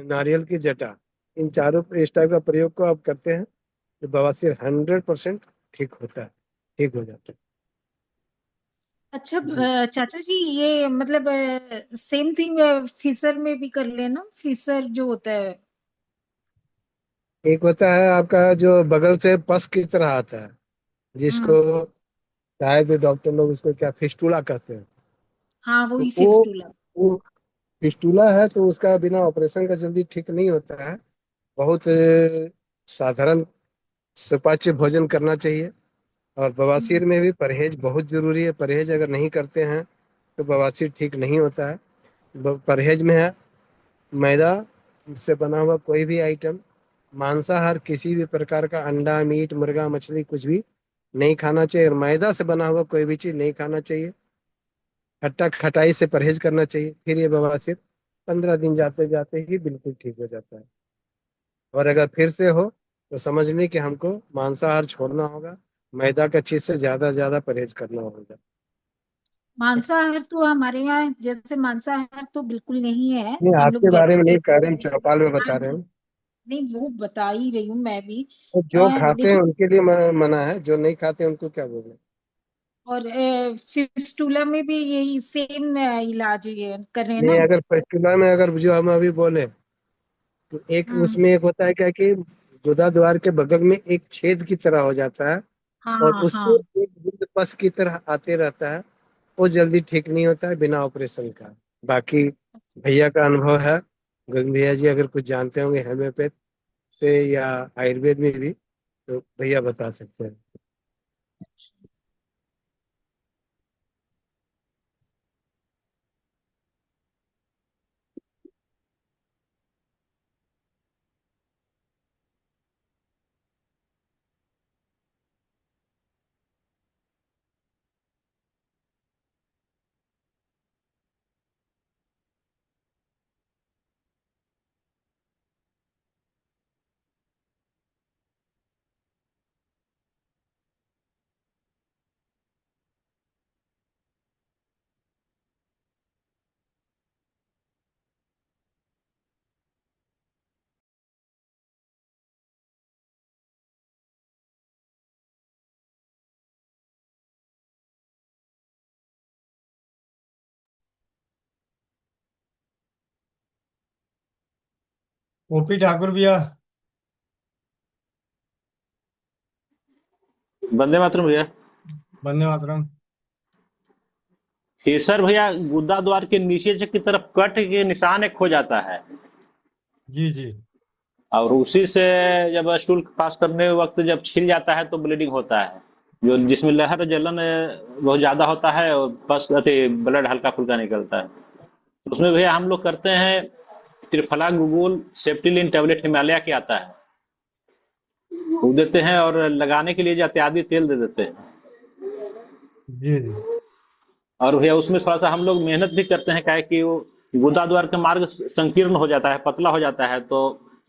नारियल की जटा, इन चारों इस टाइप का प्रयोग को आप करते हैं तो बवासीर 100% ठीक होता है, ठीक हो जाता है। अच्छा जी चाचा जी, ये मतलब सेम थिंग फिशर में भी कर लेना, फिशर जो होता है। एक होता है आपका जो बगल से पस की तरह आता है, हम्म। जिसको शायद डॉक्टर लोग उसको क्या फिस्टूला कहते हैं। हाँ, तो वही वो फिस्टूला। वो फिस्टूला है, तो उसका बिना ऑपरेशन का जल्दी ठीक नहीं होता है। बहुत साधारण सुपाच्य भोजन करना चाहिए। और बवासीर में भी परहेज बहुत जरूरी है। परहेज अगर नहीं करते हैं तो बवासीर ठीक नहीं होता है। परहेज में है मैदा से बना हुआ कोई भी आइटम, मांसाहार किसी भी प्रकार का अंडा, मीट, मुर्गा, मछली कुछ भी नहीं खाना चाहिए। और मैदा से बना हुआ कोई भी चीज नहीं खाना चाहिए। खट्टा खटाई से परहेज करना चाहिए। फिर ये बवासीर 15 दिन जाते जाते ही बिल्कुल ठीक हो जाता है। और अगर फिर से हो तो समझ लें कि हमको मांसाहार छोड़ना होगा, मैदा का चीज से ज्यादा परहेज करना होगा। मांसाहार तो हमारे यहाँ जैसे मांसाहार तो बिल्कुल नहीं है। नहीं, हम लोग आपके बारे में नहीं कह रहे, हम वेजिटेरियन। चौपाल में हाँ बता रहे हाँ, हैं। नहीं वो बता ही रही हूँ मैं भी। तो जो खाते हैं लेकिन उनके लिए मना है, जो नहीं खाते उनको क्या बोले। और फिस्टूला में भी यही सेम इलाज ये कर रहे हैं नहीं, ना। अगर फेस्टिवल में अगर जो हम अभी बोले, तो एक हम्म। उसमें एक होता है क्या कि गुदा द्वार के बगल में एक छेद की तरह हो जाता है, और हाँ उससे हाँ। एक बूंद पस की तरह आते रहता है। वो जल्दी ठीक नहीं होता है बिना ऑपरेशन का। बाकी भैया का अनुभव है, गोविंद भैया जी अगर कुछ जानते होंगे हेम्योपैथ से या आयुर्वेद में भी, तो भैया बता सकते हैं। ओपी ठाकुर भैया। वंदे मातरम भैया। वंदे मातरम। केसर भैया, गुद्दा द्वार के नीचे से की तरफ कट के निशान एक हो जाता है, जी जी। और उसी से जब स्टूल पास करने वक्त जब छिल जाता है तो ब्लीडिंग होता है, जो जिसमें लहर जलन बहुत ज्यादा होता है, और बस ब्लड हल्का फुल्का निकलता है। उसमें भैया हम लोग करते हैं त्रिफला गुगुल सेप्टिलिन टैबलेट हिमालय के आता है, वो देते हैं, और लगाने के लिए इत्यादि तेल दे देते हैं। जी जी। और भैया उसमें थोड़ा सा हम लोग मेहनत भी करते हैं, क्या है कि वो गुदा द्वार का मार्ग संकीर्ण हो जाता है, पतला हो जाता है, तो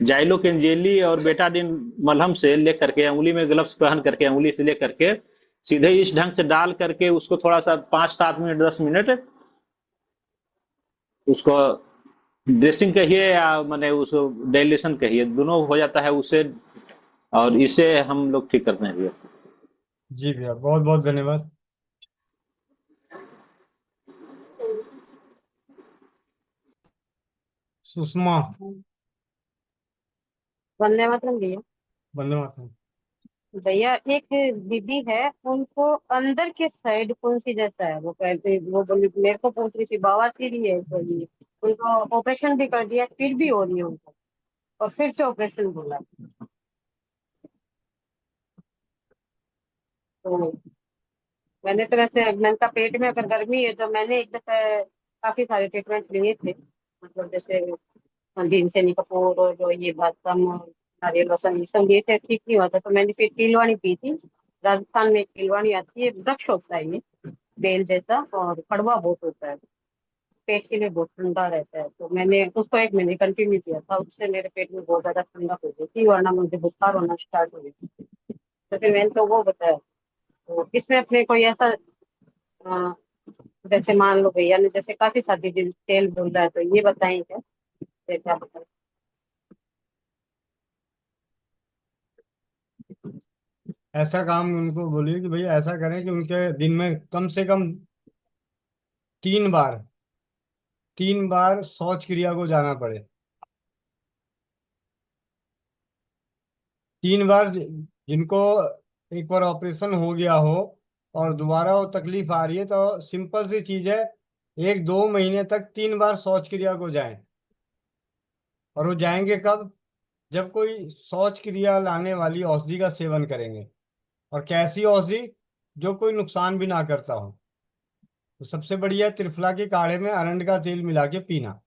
जाइलोकेन जेली और बेटाडिन मलहम से लेकर के उंगली में ग्लव्स पहन करके उंगली से लेकर के सीधे इस ढंग से डाल करके उसको थोड़ा सा 5-7 मिनट 10 मिनट उसको ड्रेसिंग कहिए या माने उसको डाइलेशन कहिए, दोनों हो जाता है उससे, और इसे हम लोग ठीक करते हैं भैया। जी भैया, बहुत बहुत धन्यवाद। सुषमा। वंदे मातरम भैया। वंदे मातरम। भैया एक दीदी है, उनको अंदर के साइड कौन सी जैसा है, वो कहते वो बोली मेरे को पूछ रही थी, बवासीर ही है बोली। उनको ऑपरेशन भी कर दिया, फिर भी हो रही है उनको, और फिर से ऑपरेशन बोला। तो मैंने तो वैसे मैंने कहा पेट में अगर गर्मी है तो मैंने एक दफे काफी सारे ट्रीटमेंट लिए थे, मतलब जैसे भीमसेनी कपूर और जो ये बादाम और नारियल वसन ये सब लिए थे, ठीक नहीं हुआ था। तो मैंने फिर तिलवानी पी थी। राजस्थान में एक तिलवानी आती है, वृक्ष होता है ये बेल जैसा, और कड़वा बहुत होता है, पेट के लिए बहुत ठंडा रहता है। तो मैंने उसको 1 महीने कंटिन्यू किया था, उससे मेरे पेट में बहुत ज्यादा ठंडक हो गई थी, वरना मुझे बुखार होना स्टार्ट हो गई थी। तो फिर मैंने तो वो बताया। तो इसमें अपने कोई ऐसा अ, जैसे मान लो भैया ने जैसे काफी सारी दिन तेल बोला है, तो ये बताएं क्या, ये क्या बताएं? ऐसा काम उनको बोलिए कि भैया ऐसा करें कि उनके दिन में कम से कम 3 बार 3 बार शौच क्रिया को जाना पड़े। 3 बार जिनको एक बार ऑपरेशन हो गया हो और दोबारा वो तकलीफ आ रही है, तो सिंपल सी चीज है, 1-2 महीने तक 3 बार शौच क्रिया को जाएं। और वो जाएंगे कब? जब कोई शौच क्रिया लाने वाली औषधि का सेवन करेंगे। और कैसी औषधि? जो कोई नुकसान भी ना करता हो। तो सबसे बढ़िया त्रिफला के काढ़े में अरंड का तेल मिला के पीना।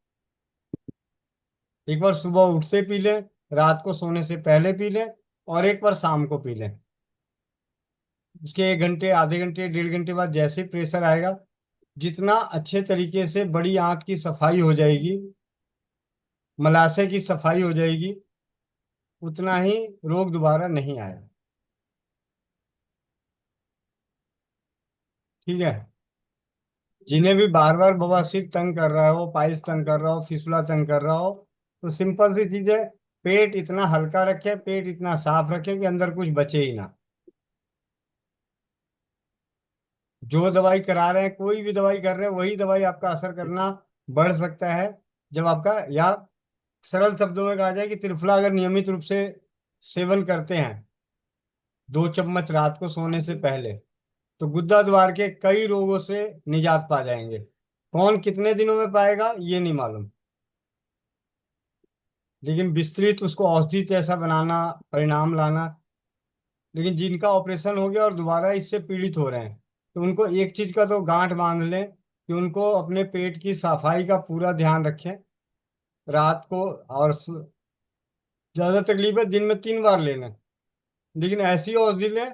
एक बार सुबह उठते पी लें, रात को सोने से पहले पी लें, और एक बार शाम को पी लें। उसके 1 घंटे, आधे घंटे, 1.5 घंटे बाद जैसे प्रेशर आएगा, जितना अच्छे तरीके से बड़ी आंत की सफाई हो जाएगी, मलाशय की सफाई हो जाएगी, उतना ही रोग दोबारा नहीं आएगा। ठीक है। जिन्हें भी बार बार बवासीर तंग कर रहा हो, पाइल्स तंग कर रहा हो, फिसुला तंग कर रहा हो, तो सिंपल सी चीज है, पेट इतना हल्का रखे, पेट इतना साफ रखे कि अंदर कुछ बचे ही ना। जो दवाई करा रहे हैं, कोई भी दवाई कर रहे हैं, वही दवाई आपका असर करना बढ़ सकता है। जब आपका, या सरल शब्दों में कहा जाए कि त्रिफला अगर नियमित रूप से सेवन करते हैं, 2 चम्मच रात को सोने से पहले, तो गुद्दा द्वार के कई रोगों से निजात पा जाएंगे। कौन कितने दिनों में पाएगा ये नहीं मालूम, लेकिन विस्तृत उसको औषधि जैसा बनाना, परिणाम लाना। लेकिन जिनका ऑपरेशन हो गया और दोबारा इससे पीड़ित हो रहे हैं, तो उनको एक चीज का तो गांठ बांध लें कि उनको अपने पेट की सफाई का पूरा ध्यान रखें रात को। और ज्यादा तकलीफ है, दिन में 3 बार ले लें, लेकिन ऐसी औषधि लें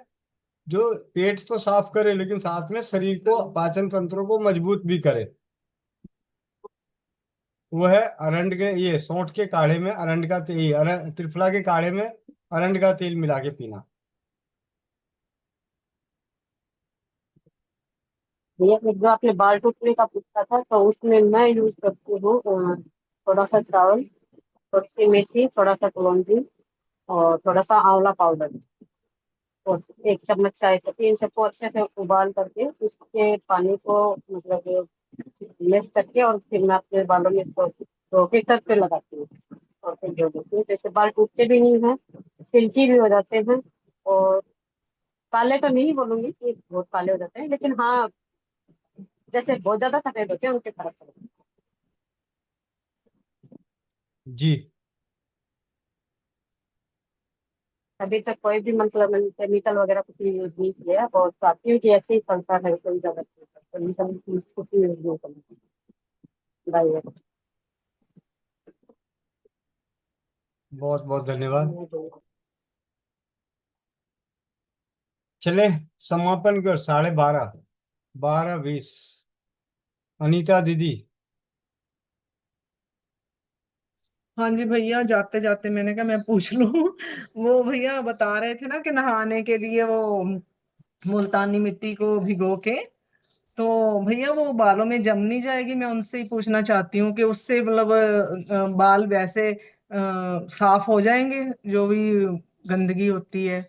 जो पेट तो साफ करे, लेकिन साथ में शरीर को, पाचन तंत्र को मजबूत भी करे। वो है अरंड के, ये सौंठ के काढ़े में अरंड का तेल, त्रिफला के काढ़े में अरंड का तेल मिला के पीना। भैया एक जो आपने बाल टूटने का पूछा था, तो उसमें मैं यूज करती हूँ थोड़ा सा चावल, थोड़ी सी मेथी, थोड़ा सा कलौंजी, और थोड़ा सा आंवला पाउडर, और 1 चम्मच चाय पत्ती। इन सबको अच्छे से उबाल करके इसके पानी को मतलब मिक्स करके, और फिर मैं अपने बालों में इसको धो के सर पे लगाती हूँ, और फिर धो देती हूँ। जैसे बाल टूटते भी नहीं है, सिल्की भी हो जाते हैं, और काले तो नहीं बोलूंगी कि बहुत काले हो जाते हैं, लेकिन हाँ जैसे बहुत ज्यादा सफेद होते हैं उनके फर्क पड़ता है। जी। अभी तक कोई भी मतलब केमिकल वगैरह कुछ भी यूज नहीं किया है, और चाहती हूँ कि ऐसे ही चलता है, कोई ज्यादा केमिकल कुछ भी यूज नहीं करना डाई वगैरह। बहुत बहुत धन्यवाद। चले समापन कर, 12:30, 12:20। अनीता दीदी। हाँ जी भैया, जाते जाते मैंने कहा मैं पूछ लूं। वो भैया बता रहे थे ना कि नहाने के लिए वो मुल्तानी मिट्टी को भिगो के, तो भैया वो बालों में जम नहीं जाएगी? मैं उनसे ही पूछना चाहती हूँ कि उससे मतलब बाल वैसे साफ हो जाएंगे, जो भी गंदगी होती है।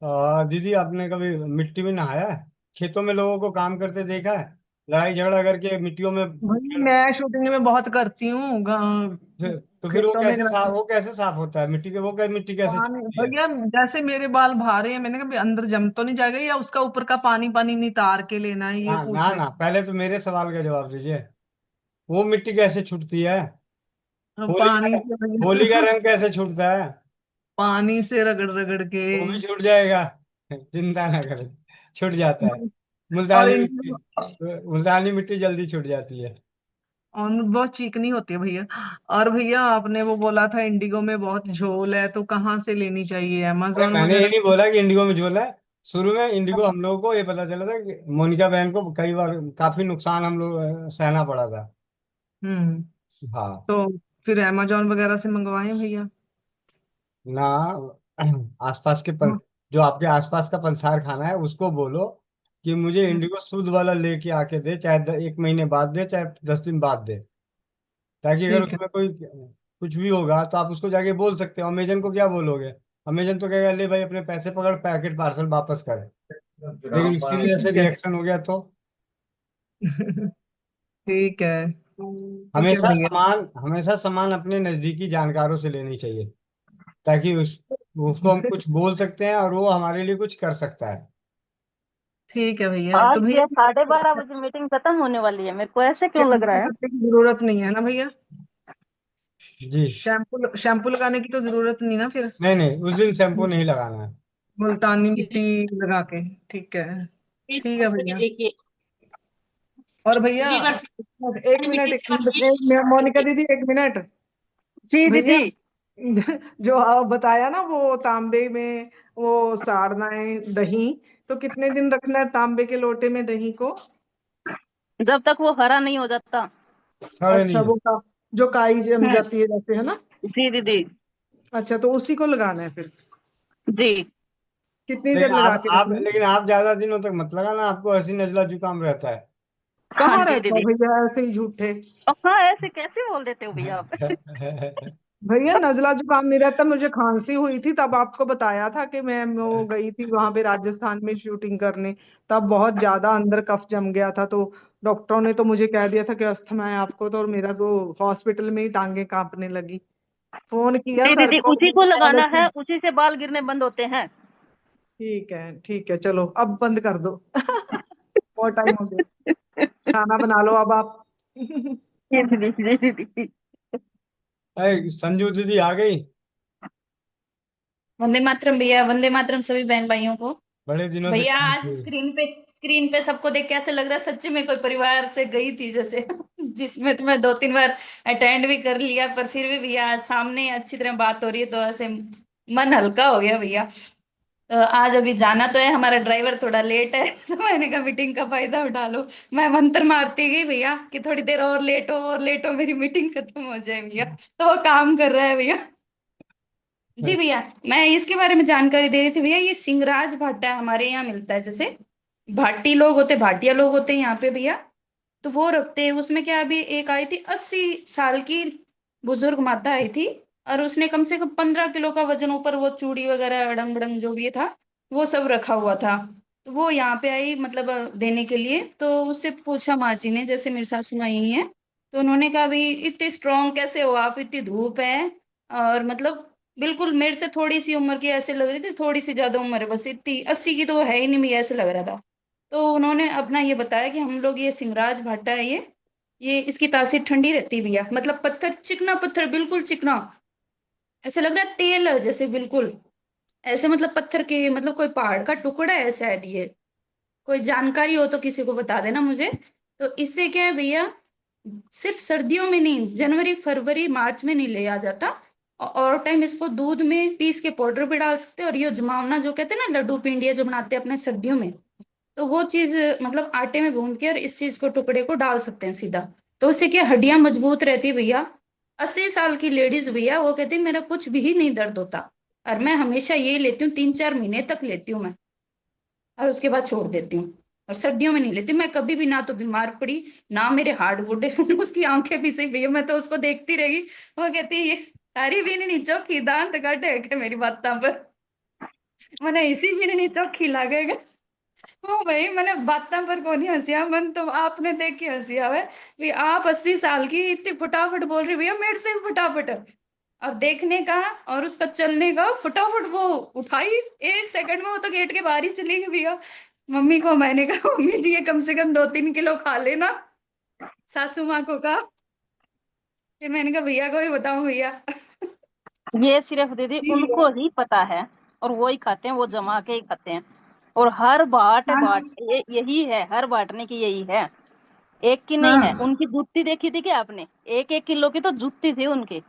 दीदी, आपने कभी मिट्टी में नहाया है? खेतों में लोगों को काम करते देखा है, लड़ाई झगड़ा करके मिट्टियों में? भाई मैं शूटिंग में बहुत करती हूँ तो फिर खेतों में। वो कैसे साफ होता है मिट्टी के, मिट्टी कैसे पानी छूटती है? भैया, जैसे मेरे बाल भारे हैं, मैंने कहा भी अंदर जम तो नहीं जाएगा, या उसका ऊपर का पानी पानी नितार के लेना है, ये हाँ, पूछ ना रहे ना, पहले तो मेरे सवाल का जवाब दीजिए। वो मिट्टी कैसे छूटती है? हैं। होली पानी का से होली का भैया। रंग कैसे छूटता है? पानी से रगड़ रगड़ के। वो भी छूट जाएगा। चिंता ना करें, छूट जाता है। और मुल्तानी मिट्टी, इंडिगो, मुल्तानी मिट्टी जल्दी छूट जाती है। और बहुत चिकनी होती है भैया। और भैया आपने वो बोला था इंडिगो में बहुत झोल है, तो कहाँ से लेनी चाहिए, अरे अमेजोन मैंने ये वगैरह? नहीं बोला कि इंडिगो में झोल है। शुरू में इंडिगो हम लोगों को ये पता चला था कि मोनिका बहन को कई बार काफी नुकसान हम लोग सहना पड़ा था। हम्म। हाँ। तो फिर अमेजोन वगैरह से मंगवाए भैया? ना, आसपास के हाँ, जो आपके आसपास का पंसार खाना है उसको बोलो कि मुझे इंडिगो शुद्ध वाला लेके आके दे, चाहे 1 महीने बाद दे, चाहे 10 दिन बाद दे। ताकि अगर ठीक है। उसमें कोई कुछ भी होगा तो आप उसको जाके बोल सकते हो। अमेजन को क्या बोलोगे? अमेजन तो कहेगा ले भाई अपने पैसे पकड़, पैकेट पार्सल वापस कर। लेकिन उसकी वजह से ठीक है। रिएक्शन हो गया तो ठीक है। ठीक है भैया। हमेशा सामान अपने नजदीकी जानकारों से लेनी चाहिए, ताकि उसको हम कुछ बोल सकते हैं और वो हमारे लिए कुछ कर सकता है। ठीक है भैया, तो आज भैया भैया 12:30 बजे मीटिंग खत्म होने वाली है, मेरे को ऐसे क्यों लग रहा है? करने की जरूरत नहीं है ना भैया? जी। शैम्पू शैम्पू लगाने की तो जरूरत नहीं ना फिर? नहीं नहीं, उस दिन शैम्पू नहीं लगाना है। मुल्तानी मिट्टी लगा के। ठीक है। ठीक है भैया। देखिए, और भैया एक बार एक मिनट, मिट्टी एक से आप मिनट, ये मोनिका दीदी, एक मिनट। जी भैया, दीदी। जो आप बताया ना वो तांबे में वो सारना है दही, तो कितने दिन रखना है तांबे के लोटे में दही को? जब तक वो हरा नहीं हो जाता। सड़े अच्छा, नहीं। जो काई जम हम्म। जाती है जैसे, है ना? जी दीदी। अच्छा, तो उसी को लगाना है फिर? जी। कितनी देर लगा के रखना है? लेकिन आप ज्यादा दिनों तक मत लगाना, आपको ऐसी नजला जुकाम रहता हाँ कहाँ जी रहता है दीदी। भैया ऐसे ही झूठे? हाँ, ऐसे कैसे बोल देते हो भैया आप? है। भैया नजला जुकाम नहीं रहता, मुझे खांसी हुई थी तब आपको बताया था कि मैं वो गई थी वहां पे राजस्थान में शूटिंग करने, तब बहुत ज्यादा अंदर कफ जम गया था, तो डॉक्टरों ने तो मुझे कह दिया था कि अस्थमा है आपको, तो और मेरा तो हॉस्पिटल में ही टांगे कांपने लगी। फोन किया जी सर दीदी, को, उसी को बोले लगाना कि है, उसी से बाल गिरने बंद होते हैं। ठीक है, ठीक है, चलो अब बंद कर दो। बहुत टाइम हो गया। खाना बना लो अब आप। जी दीदी, जी दीदी। संजू दीदी आ गई। वंदे मातरम भैया, वंदे मातरम सभी बहन भाइयों को। बड़े दिनों से भैया कहीं आज थे। स्क्रीन पे सबको देख के ऐसे लग रहा है सच्ची में कोई परिवार से गई थी जैसे। जिसमें तुम्हें 2-3 बार अटेंड भी कर लिया, पर फिर भी भैया आज सामने अच्छी तरह बात हो रही है तो ऐसे मन हल्का हो गया भैया। तो आज अभी जाना तो है, हमारा ड्राइवर थोड़ा लेट है। तो मैंने कहा मीटिंग का फायदा उठा लो। मैं मंत्र मारती गई भैया कि थोड़ी देर और लेटो मेरी मीटिंग खत्म हो जाए भैया। तो वो काम कर रहा है भैया। जी भैया, मैं इसके बारे में जानकारी दे रही थी भैया, ये सिंगराज भाटा हमारे यहाँ मिलता है, जैसे भाटी लोग होते, भाटिया लोग होते हैं यहाँ पे भैया, तो वो रखते हैं। उसमें क्या, अभी एक आई थी 80 साल की बुजुर्ग माता आई थी, और उसने कम से कम 15 किलो का वजन, ऊपर वो चूड़ी वगैरह अड़ंग बड़ंग जो भी था वो सब रखा हुआ था। तो वो यहाँ पे आई मतलब देने के लिए, तो उससे पूछा माँ जी ने, जैसे मेरी सासू माँ यही है, तो उन्होंने कहा भाई इतनी स्ट्रांग कैसे हो आप, इतनी धूप है, और मतलब बिल्कुल मेरे से थोड़ी सी उम्र की ऐसे लग रही थी, थोड़ी सी ज्यादा उम्र है बस, इतनी 80 की तो वो है ही नहीं, मुझे ऐसे लग रहा था। तो उन्होंने अपना ये बताया कि हम लोग ये सिंगराज भाटा है ये इसकी तासीर ठंडी रहती है भैया, मतलब पत्थर चिकना, पत्थर बिल्कुल चिकना, ऐसे लग रहा है तेल है जैसे बिल्कुल, ऐसे मतलब पत्थर के, मतलब कोई पहाड़ का टुकड़ा है शायद ये। कोई जानकारी हो तो किसी को बता देना मुझे। तो इससे क्या है भैया, सिर्फ सर्दियों में नहीं, जनवरी फरवरी मार्च में नहीं लिया जाता, और टाइम इसको दूध में पीस के पाउडर भी डाल सकते हैं, और ये जमावना जो कहते हैं ना, लड्डू पिंडिया जो बनाते हैं अपने सर्दियों में, तो वो चीज मतलब आटे में गूंद के और इस चीज को, टुकड़े को डाल सकते हैं सीधा। तो उससे क्या हड्डियां मजबूत रहती है भैया। 80 साल की लेडीज भैया, वो कहती है मेरा कुछ भी नहीं दर्द होता, और मैं हमेशा ये लेती हूँ, 3-4 महीने तक लेती हूँ मैं, और उसके बाद छोड़ देती हूँ। और सर्दियों में नहीं लेती मैं कभी भी, ना तो बीमार पड़ी, ना मेरे हाथ बूढ़े। उसकी आंखें भी सही भैया, मैं तो उसको देखती रही। वो कहती है ये तारी भी नहीं चौखी दांत काटे है क्या मेरी बातों पर। मैंने इसी भी नहीं चौखी लागेगा। ओ भाई, मैंने बातों पर कौन ही हंसिया, मन तो आपने देख के हंसिया है भी, आप 80 साल की इतनी फटाफट बोल रही भैया, मेरे से भी फटाफट। और देखने का और उसका चलने का फटाफट, वो उठाई 1 सेकंड में, वो तो गेट के बाहर ही चली गई भैया। मम्मी को मैंने कहा मम्मी लिए कम से कम 2-3 किलो खा लेना, सासू माँ को कहा। फिर मैंने कहा भैया को ही बताऊं भैया। ये सिर्फ दीदी जी भैया। उनको ही पता है, और वो ही खाते हैं, वो जमा के ही खाते हैं। और हर बाट हाँ यही है, हर बांटने की यही है, एक की नहीं है। हाँ। उनकी जूती देखी थी क्या आपने? 1-1 किलो की तो जूती थी उनकी।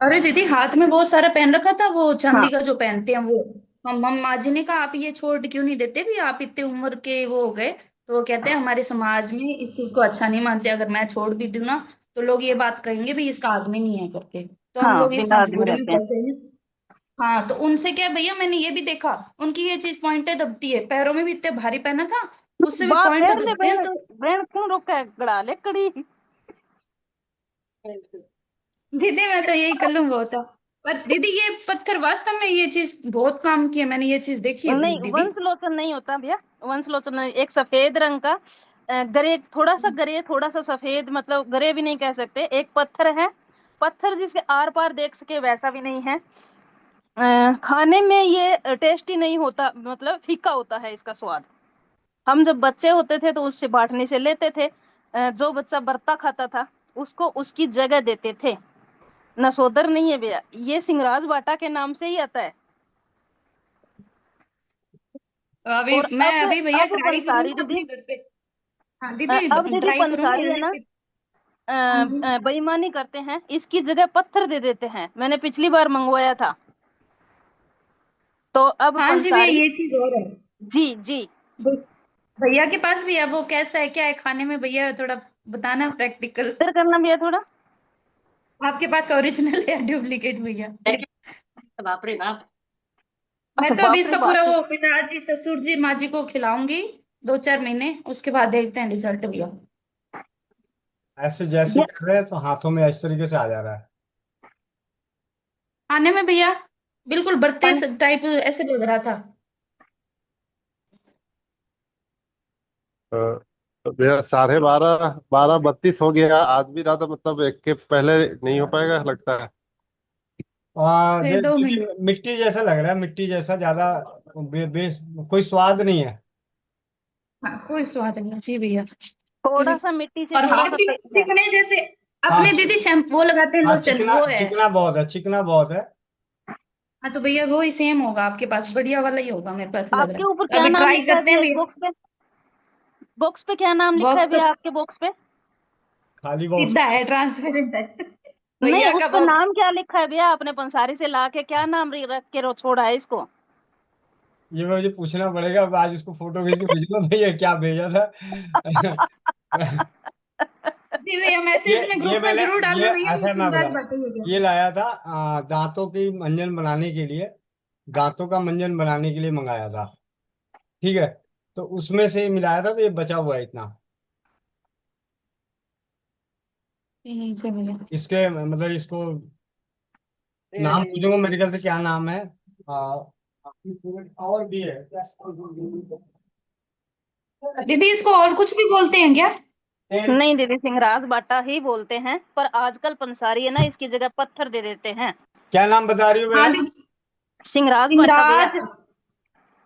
अरे दीदी हाथ में बहुत सारा पहन रखा था, वो हाँ चांदी का जो पहनते हैं वो। हम माँ जी ने कहा आप ये छोड़ क्यों नहीं देते भी, आप इतने उम्र के वो हो गए। तो वो कहते हैं हमारे समाज में इस चीज को अच्छा नहीं मानते, अगर मैं छोड़ भी दूं ना तो लोग ये बात कहेंगे भी इसका आदमी नहीं है करके, तो हम हाँ, लोग इस बिना आदमी मजबूरी में रहते हैं। फंसे हैं। हाँ तो उनसे क्या भैया, मैंने ये भी देखा उनकी ये चीज पॉइंटे दबती है, पैरों में भी इतने भारी पहना था उससे भी बाप पॉइंट फेर ले दबते हैं बहन, तो। बहन क्यों रोका है, गड़ा ले कड़ी। दीदी मैं तो यही कर लूँ बहुत था। पर दीदी ये पत्थर वास्तव में ये चीज बहुत काम की है, मैंने ये चीज देखी है नहीं, दीदी। वंशलोचन नहीं होता भैया, वंशलोचन नहीं। एक सफेद रंग का गरे, थोड़ा सा गरे, थोड़ा सा सफेद, मतलब गरे भी नहीं कह सकते, एक पत्थर है। पत्थर जिसके आर पार देख सके वैसा भी नहीं है। खाने में ये टेस्टी नहीं होता, मतलब फीका होता है इसका स्वाद। हम जब बच्चे होते थे तो उससे बांटने से लेते थे। जो बच्चा बर्ता खाता था उसको उसकी जगह देते थे। नसोदर नहीं है भैया, ये सिंगराज बाटा के नाम से ही आता है। अभी और मैं अभी भैया अब ट्राई पंसारी करूंगी दीदी, अपने घर पे। हाँ दीदी अब दीदी ट्राई करूंगी पंसारी है ना, रेसिपी। हाँ जी। बेईमानी करते हैं, इसकी जगह पत्थर दे देते हैं। मैंने पिछली बार मंगवाया था, तो अब हाँ जी भैया पंसारी। ये चीज और है। जी जी। भ- भैया के पास भी है, वो कैसा है क्या है खाने में भैया, थोड़ा बताना प्रैक्टिकल। इधर करना भैया थोड़ा। आपके पास ओरिजिनल है डुप्लीकेट भैया? बाप रे बाप। मैं अच्छा, तो अभी बाप रे इसका पूरा बाप। वो पिताजी ससुर जी माँ जी को खिलाऊंगी 2-4 महीने, उसके बाद देखते हैं रिजल्ट भैया। ऐसे जैसे भैया, कर रहे हैं तो हाथों में इस तरीके से आ जा रहा है। खाने में भैया बिल्कुल बर्ते पं, टाइप ऐसे लग रहा था। तो भैया 12:30, 12:32 हो गया, आज भी रात मतलब एक के पहले नहीं हो पाएगा लगता है। फिर 2 महीने। देखिए मिट्टी जैसा लग रहा है, मिट्टी जैसा, ज्यादा कोई स्वाद नहीं है। हाँ कोई स्वाद नहीं जी भैया। थोड़ा सा मिट्टी से और थोड़ा हाथ सा भी तेज है। चिकने जैसे, हाँ अपने दीदी शैम्पू वो लगाते हैं हाँ, लोशन चिकना वो है। चिकना बहुत है, चिकना बहुत है। हाँ तो भैया वो ही सेम होगा आपके पास, बढ़िया वाला ही होगा मेरे पास लग रहा आपके है, ऊपर तो क्या अभी नाम ट्राई लिखा है करते हैं भैया इस भैया। बॉक्स पे? बॉक्स पे क्या नाम लिखा है बॉक्स तो भैया आपके बॉक्स पे? खाली बॉक्स। सीधा है, ट्रांसपेरेंट है। नहीं, भैया उस का पे बॉक्स। नाम क्या लिखा है भैया? आपने पंसारी से ला के क्या नाम रख के छोड़ा है इसको? ये मुझे पूछना पड़ेगा, अब आज उसको फोटो खींच के भेजूंगा भैया क्या भेजा था। जी भैया ये मैसेज में ये ग्रुप में मैंने जरूर ये डालना भैया, ये ऐसा मैं सिंगराज बता, बाटे हो गया। ये लाया था दांतों की मंजन बनाने के लिए, दांतों का मंजन बनाने के लिए मंगाया था। ठीक है, तो उसमें से मिलाया था, तो ये बचा हुआ है इतना। ठीक है भैया। इसके मतलब इसको नाम पूछूंगा मेडिकल से क्या नाम है। आ, और भी है। दीदी इसको और कुछ भी बोलते हैं क्या? नहीं दीदी, सिंगराज बाटा ही बोलते हैं, पर आजकल पंसारी है ना, इसकी जगह पत्थर दे देते हैं। क्या नाम बता रही हो हाँ भैया? दीदी। सिंगराज बाटा भैया। सिंगराज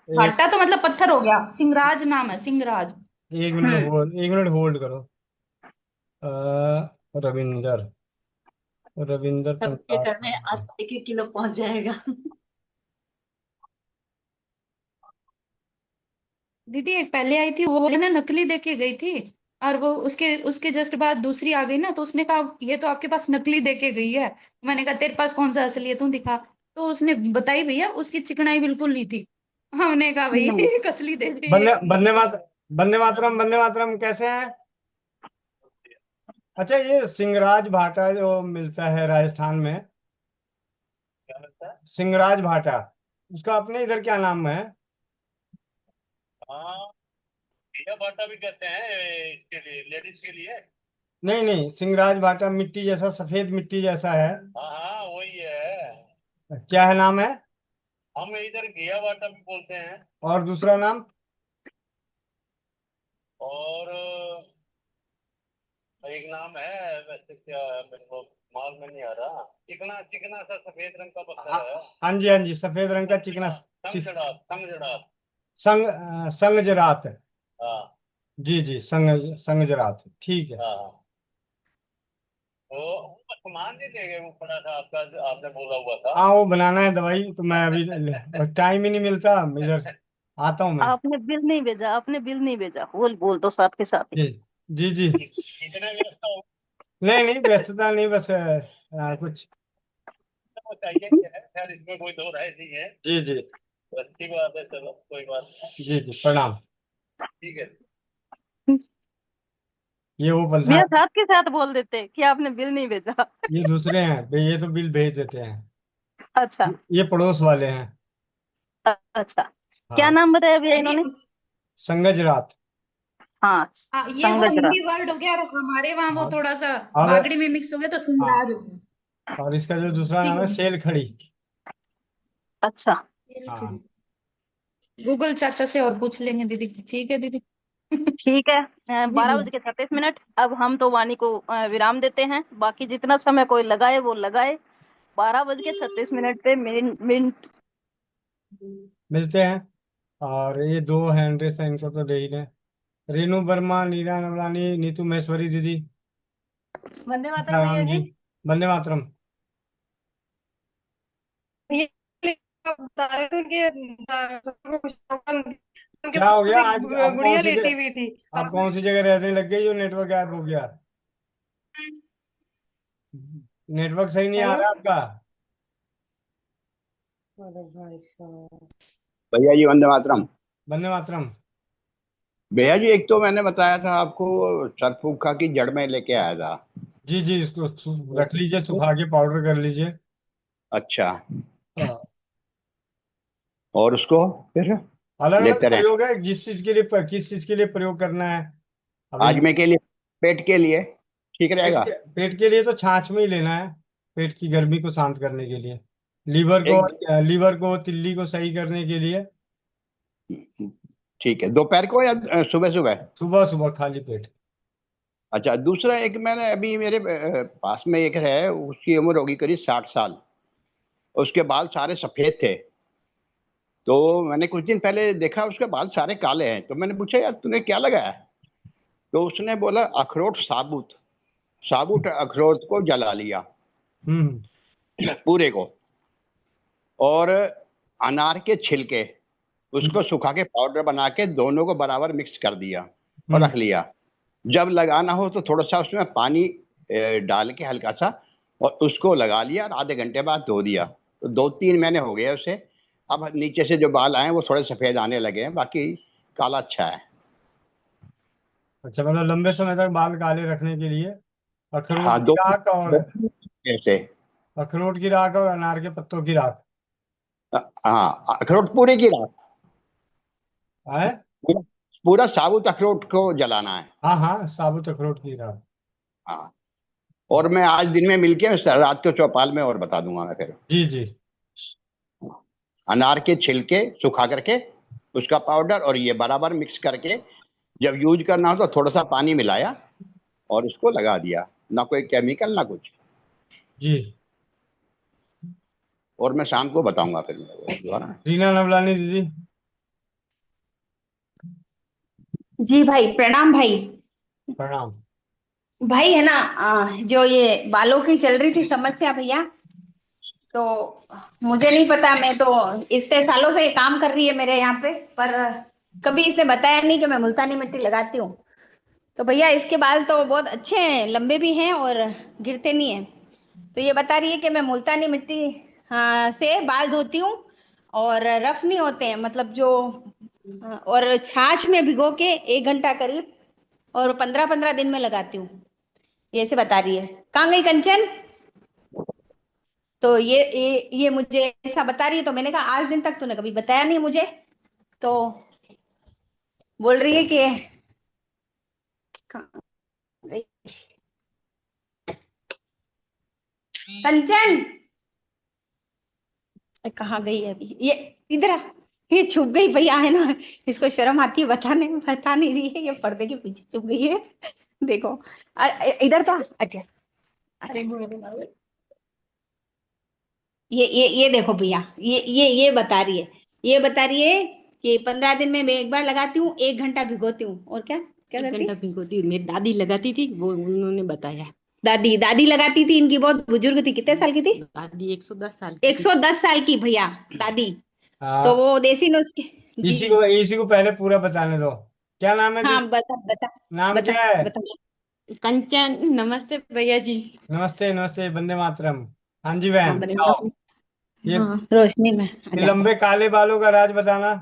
एक भाटा तो मतलब पत्थर हो गया, सिंगराज नाम है सिंगराज। एक मिनट हम्म। होल्ड, एक मिनट होल्ड करो। रविंदर, रविंदर सबके पंसार। घर में आज 1-1 किलो पहुंच जाएगा। दीदी एक पहले आई थी वो है ना, नकली देके गई थी, और वो उसके उसके जस्ट बाद दूसरी आ गई ना, तो उसने कहा ये तो आपके पास नकली देके गई है। मैंने कहा तेरे पास कौन सा असली है तू दिखा। तो उसने बताई भैया उसकी चिकनाई बिल्कुल नहीं थी। हमने कहा भाई नहीं, एक असली दे दे बंदे एक बंदे नकली। मात वंदे मातरम कैसे हैं? अच्छा, ये सिंगराज भाटा जो मिलता है राजस्थान में, सिंगराज भाटा, उसका अपने इधर क्या नाम है? हाँ, घिया बाटा भी कहते हैं इसके लिए, लेडीज के लिए। नहीं नहीं, सिंगराज भाटा मिट्टी जैसा, सफेद मिट्टी जैसा है। हाँ हाँ वही है। क्या है नाम है? हम इधर घिया बाटा भी बोलते हैं। और दूसरा नाम? और एक नाम है वैसे, क्या मेरे को माल में नहीं आ रहा। चिकना चिकना सा सफेद रंग का पत्थर है। हाँ जी हाँ जी, सफेद रंग का चिकना। संग जड़ात, संग जड़ात। संगजरात। हाँ जी जी, संगजरात, ठीक है। हाँ, वो सामान नहीं ले गए, वो पड़ा था आपका, आपने बोला हुआ था। हाँ वो बनाना है दवाई, तो मैं अभी टाइम ही नहीं मिलता इधर, आता हूँ मैं। आपने बिल नहीं भेजा, आपने बिल नहीं भेजा, बोल दो साथ के साथ ही। जी जी जी। इतना व्यस्त हो नहीं नहीं व्यस्तता नहीं, बस कुछ। चाहिए क्या है, खैर इसमें कोई दो राय नहीं है। जी जी तो अच्छी बात है, चलो कोई बात नहीं। जी जी प्रणाम। ठीक है। ये वो बंदा, भैया साथ के साथ बोल देते कि आपने बिल नहीं भेजा। ये दूसरे हैं भाई, ये तो बिल भेज देते हैं। अच्छा ये पड़ोस वाले हैं। अच्छा, क्या हाँ नाम बताया भैया इन्होंने? संगज रात। हाँ ये वो संगजरा। हिंदी वर्ड हो गया, और हमारे वहां वो हाँ थोड़ा सा और बागड़ी में मिक्स हो गया तो हाँ, सुंदराज हो गया। और इसका जो दूसरा ठीक नाम है, है सेल खड़ी। अच्छा हाँ गूगल चर्चा से और पूछ लेंगे दीदी। ठीक है दीदी। ठीक है। जी 12:36। अब हम तो वाणी को विराम देते हैं, बाकी जितना समय कोई लगाए वो लगाए। 12:36 पे मिनट मिलते हैं। और ये दो हैं एंड्रेस, इनको तो दे ही दें। रेनू वर्मा, नीरा नवलानी, नीतू महेश्वरी दीदी, वंदे मातरम भैया राम जी। जी, वंदे मातरम। भैया आप बता रहे थे कि सबको कुछ उनके क्या हो पास गया आज, एक आप कौन गुड़िया सी लेटी जगह, हुई थी। आप कौन सी जगह रहने लग गई, जो नेटवर्क गायब हो गया? नेटवर्क सही नहीं आ हेलो। रहा आपका। अरे भाई साहब। भैया जी वंदे मातरम। वंदे मातरम। भैया जी एक तो मैंने बताया था आपको, सरफूखा की जड़ में लेके आया था। जी जी, इसको रख लीजिए, सुखा के पाउडर कर लीजिए। अच्छा, हाँ, और उसको फिर अलग अलग लेते रहे। प्रयोग है, जिस चीज के लिए किस चीज के लिए प्रयोग करना है अभी। आजमे के लिए, पेट के लिए ठीक रहेगा। पेट के लिए तो छाछ में ही लेना है, पेट की गर्मी को शांत करने के लिए। एक लीवर को, तिल्ली को सही करने के लिए। ठीक है, दोपहर को या सुबह सुबह? सुबह सुबह खाली पेट। अच्छा, दूसरा एक मैंने अभी मेरे पास में एक है, उसकी उम्र होगी करीब 60 साल। उसके बाल सारे सफेद थे, तो मैंने कुछ दिन पहले देखा उसके बाल सारे काले हैं, तो मैंने पूछा यार तूने क्या लगाया? तो उसने बोला अखरोट साबुत, साबुत अखरोट को जला लिया पूरे को, और अनार के छिलके उसको सुखा के पाउडर बना के दोनों को बराबर मिक्स कर दिया और रख लिया। जब लगाना हो तो थोड़ा सा उसमें पानी डाल के हल्का सा, और उसको लगा लिया और आधे घंटे बाद धो दिया। तो 2-3 महीने हो गए उसे। अब नीचे से जो बाल आए वो थोड़े सफेद आने लगे हैं, बाकी काला अच्छा है। अच्छा, मतलब लंबे समय तक बाल काले रखने के लिए अखरोट हाँ, की दो राख और ऐसे। अखरोट की राख और अनार के पत्तों की राख हाँ, अखरोट पूरे की रात, है। पूरा पूरा साबुत अखरोट को जलाना है। हाँ हाँ, साबुत अखरोट की राख। हाँ, और मैं आज दिन में मिलके रात को चौपाल में और बता दूंगा मैं फिर। जी जी। अनार के छिलके सुखा करके उसका पाउडर और ये बराबर मिक्स करके जब यूज करना हो तो थोड़ा सा पानी मिलाया और उसको लगा दिया, ना कोई केमिकल ना कुछ। जी। और मैं शाम को बताऊंगा फिर दोबारा। रीना नवलानी दीदी। जी भाई प्रणाम भाई। प्रणाम। भाई है ना, जो ये बालों की चल रही थी समस्या भैया, तो मुझे नहीं पता, मैं तो इतने सालों से ये काम कर रही है मेरे यहाँ पे, पर कभी इसने बताया नहीं कि मैं मुल्तानी मिट्टी लगाती हूँ। तो भैया इसके बाल तो बहुत अच्छे हैं, लंबे भी हैं और गिरते नहीं हैं। तो ये बता रही है कि मैं मुल्तानी मिट्टी से बाल धोती हूँ और रफ नहीं होते हैं, मतलब जो और छाछ में भिगो के 1 घंटा करीब और 15-15 दिन में लगाती हूँ, ये ऐसे बता रही है। कहाँ गई कंचन? तो ये मुझे ऐसा बता रही है, तो मैंने कहा आज दिन तक तूने कभी बताया नहीं मुझे, तो बोल रही है कि कहाँ गई? कंचन कहाँ गई है अभी? ये इधर आ, ये छुप गई भैया, है ना, इसको शर्म आती है बताने में, बता नहीं रही है, ये पर्दे के पीछे छुप गई है। देखो इधर तो अच्छा, ये देखो भैया, ये बता रही है, ये बता रही है कि 15 दिन में मैं एक बार लगाती हूँ, 1 घंटा भिगोती हूँ, और क्या क्या 1 करती? घंटा भिगोती, मेरी दादी लगाती थी, वो उन्होंने बताया। दादी दादी लगाती थी, इनकी बहुत बुजुर्ग थी। कितने साल की थी? दादी 110 साल की थी। 110 साल की भैया दादी। तो हाँ, वो देसी नुस्खे। जी इसी को पहले पूरा बताने दो। क्या नाम है हाँ, दीदी? बता बता नाम बता क्या है? बता। कंचन, नमस्ते भैया जी। नमस्ते नमस्ते, वंदे मातरम। हाँ जी हाँ बहन, बता। बताओ। ये हाँ, रोशनी में ये आजा। लंबे काले बालों का राज बताना।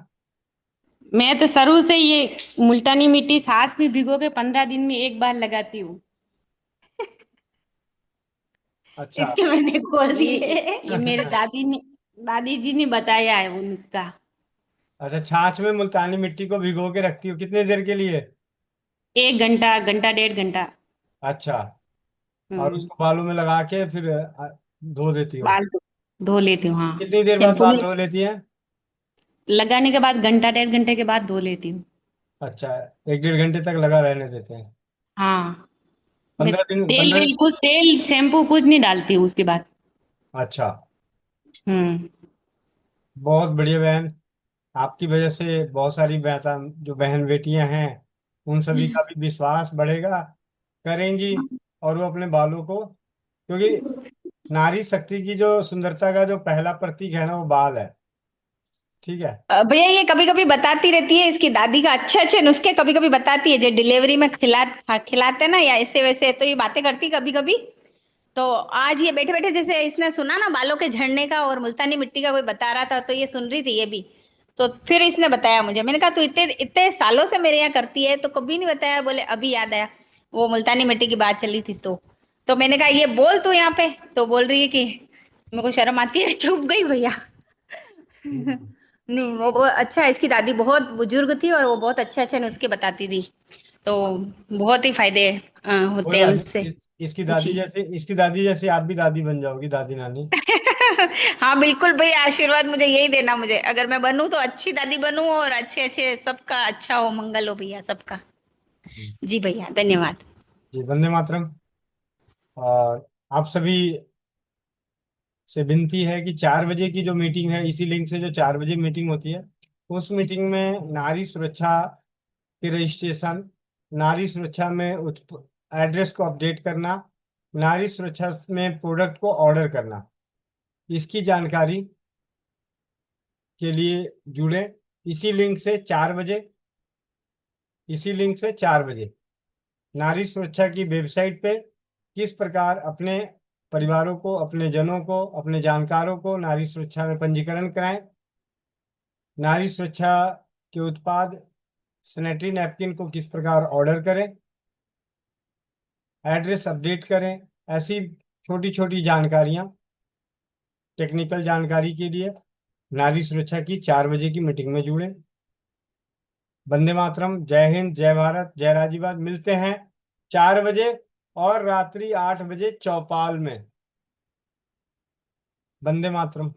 मैं तो शुरू से ये मुल्तानी मिट्टी छाछ में भिगो के 15 दिन में एक बार लगाती हूँ। अच्छा। इसके मैंने खोल दिए। ये मेरे दादी जी ने बताया है वो नुस्खा। अच्छा, छाछ में मुल्तानी मिट्टी को भिगो के रखती हो कितने देर के लिए? 1 घंटा, घंटा 1.5 घंटा। अच्छा, और उसको बालों में लगा के फिर धो देती हो? बाल धो लेती हूँ, हाँ। कितनी देर बाद शैम्पू बाल में धो लेती हैं? लगाने के बाद घंटा 1.5 घंटे के बाद धो लेती हूँ। अच्छा, 1 1.5 घंटे तक लगा रहने देते हैं? हाँ, मैं 15 दिन, तेल 15। वेल कुछ तेल शैम्पू कुछ नहीं डालती हूँ उसके बाद। अच्छा, हम्म। बहुत बढ़िया बहन। आपकी वजह से बहुत सारी बहन, जो बहन बेटियां हैं, उन सभी का भी विश्वास बढ़ेगा, करेंगी। और वो अपने बालों को, क्योंकि नारी शक्ति की जो सुंदरता का जो पहला प्रतीक है ना, वो बाल है। ठीक है। भैया ये कभी कभी बताती रहती है, इसकी दादी का अच्छे अच्छे नुस्खे कभी कभी बताती है, जो डिलीवरी में खिलाते ना या ऐसे वैसे, तो ये बातें करती कभी कभी। तो आज ये बैठे बैठे जैसे इसने सुना ना बालों के झड़ने का और मुल्तानी मिट्टी का कोई बता रहा था, तो ये सुन रही थी ये भी। तो फिर इसने बताया मुझे, मैंने कहा तू इतने इतने सालों से मेरे यहाँ करती है तो कभी नहीं बताया। बोले अभी याद आया, वो मुल्तानी मिट्टी की बात चली थी तो मैंने कहा ये बोल तू यहाँ पे। तो बोल रही है कि मेरे को शर्म आती है। चुप गई भैया। नहीं वो अच्छा है, इसकी दादी बहुत बुजुर्ग थी और वो बहुत अच्छे अच्छे नुस्खे बताती थी। तो बहुत ही फायदे कोई होते हैं बात उनसे। नहीं, इसकी दादी जैसे आप भी दादी बन जाओगी, दादी नानी। हाँ बिल्कुल भाई, आशीर्वाद मुझे यही देना। मुझे अगर मैं बनूं तो अच्छी दादी बनूं और अच्छे अच्छे सबका अच्छा हो, मंगल हो भैया सबका। जी भैया धन्यवाद। जी, वंदे मातरम। और आप सभी से विनती है कि 4 बजे की जो मीटिंग है, इसी लिंक से जो 4 बजे मीटिंग होती है, उस मीटिंग में नारी सुरक्षा के रजिस्ट्रेशन, नारी सुरक्षा में एड्रेस को अपडेट करना, नारी सुरक्षा में प्रोडक्ट को ऑर्डर करना, इसकी जानकारी के लिए जुड़े। इसी लिंक से 4 बजे, इसी लिंक से 4 बजे नारी सुरक्षा की वेबसाइट पे किस प्रकार अपने परिवारों को, अपने जनों को, अपने जानकारों को नारी सुरक्षा में पंजीकरण कराएं, नारी सुरक्षा के उत्पाद सैनिटरी नैपकिन को किस प्रकार ऑर्डर करें, एड्रेस अपडेट करें। ऐसी छोटी छोटी जानकारियां, टेक्निकल जानकारी के लिए नारी सुरक्षा की 4 बजे की मीटिंग में जुड़े। वंदे मातरम, जय हिंद, जय भारत, जय राज्यवाद। मिलते हैं 4 बजे और रात्रि 8 बजे चौपाल में। वंदे मातरम।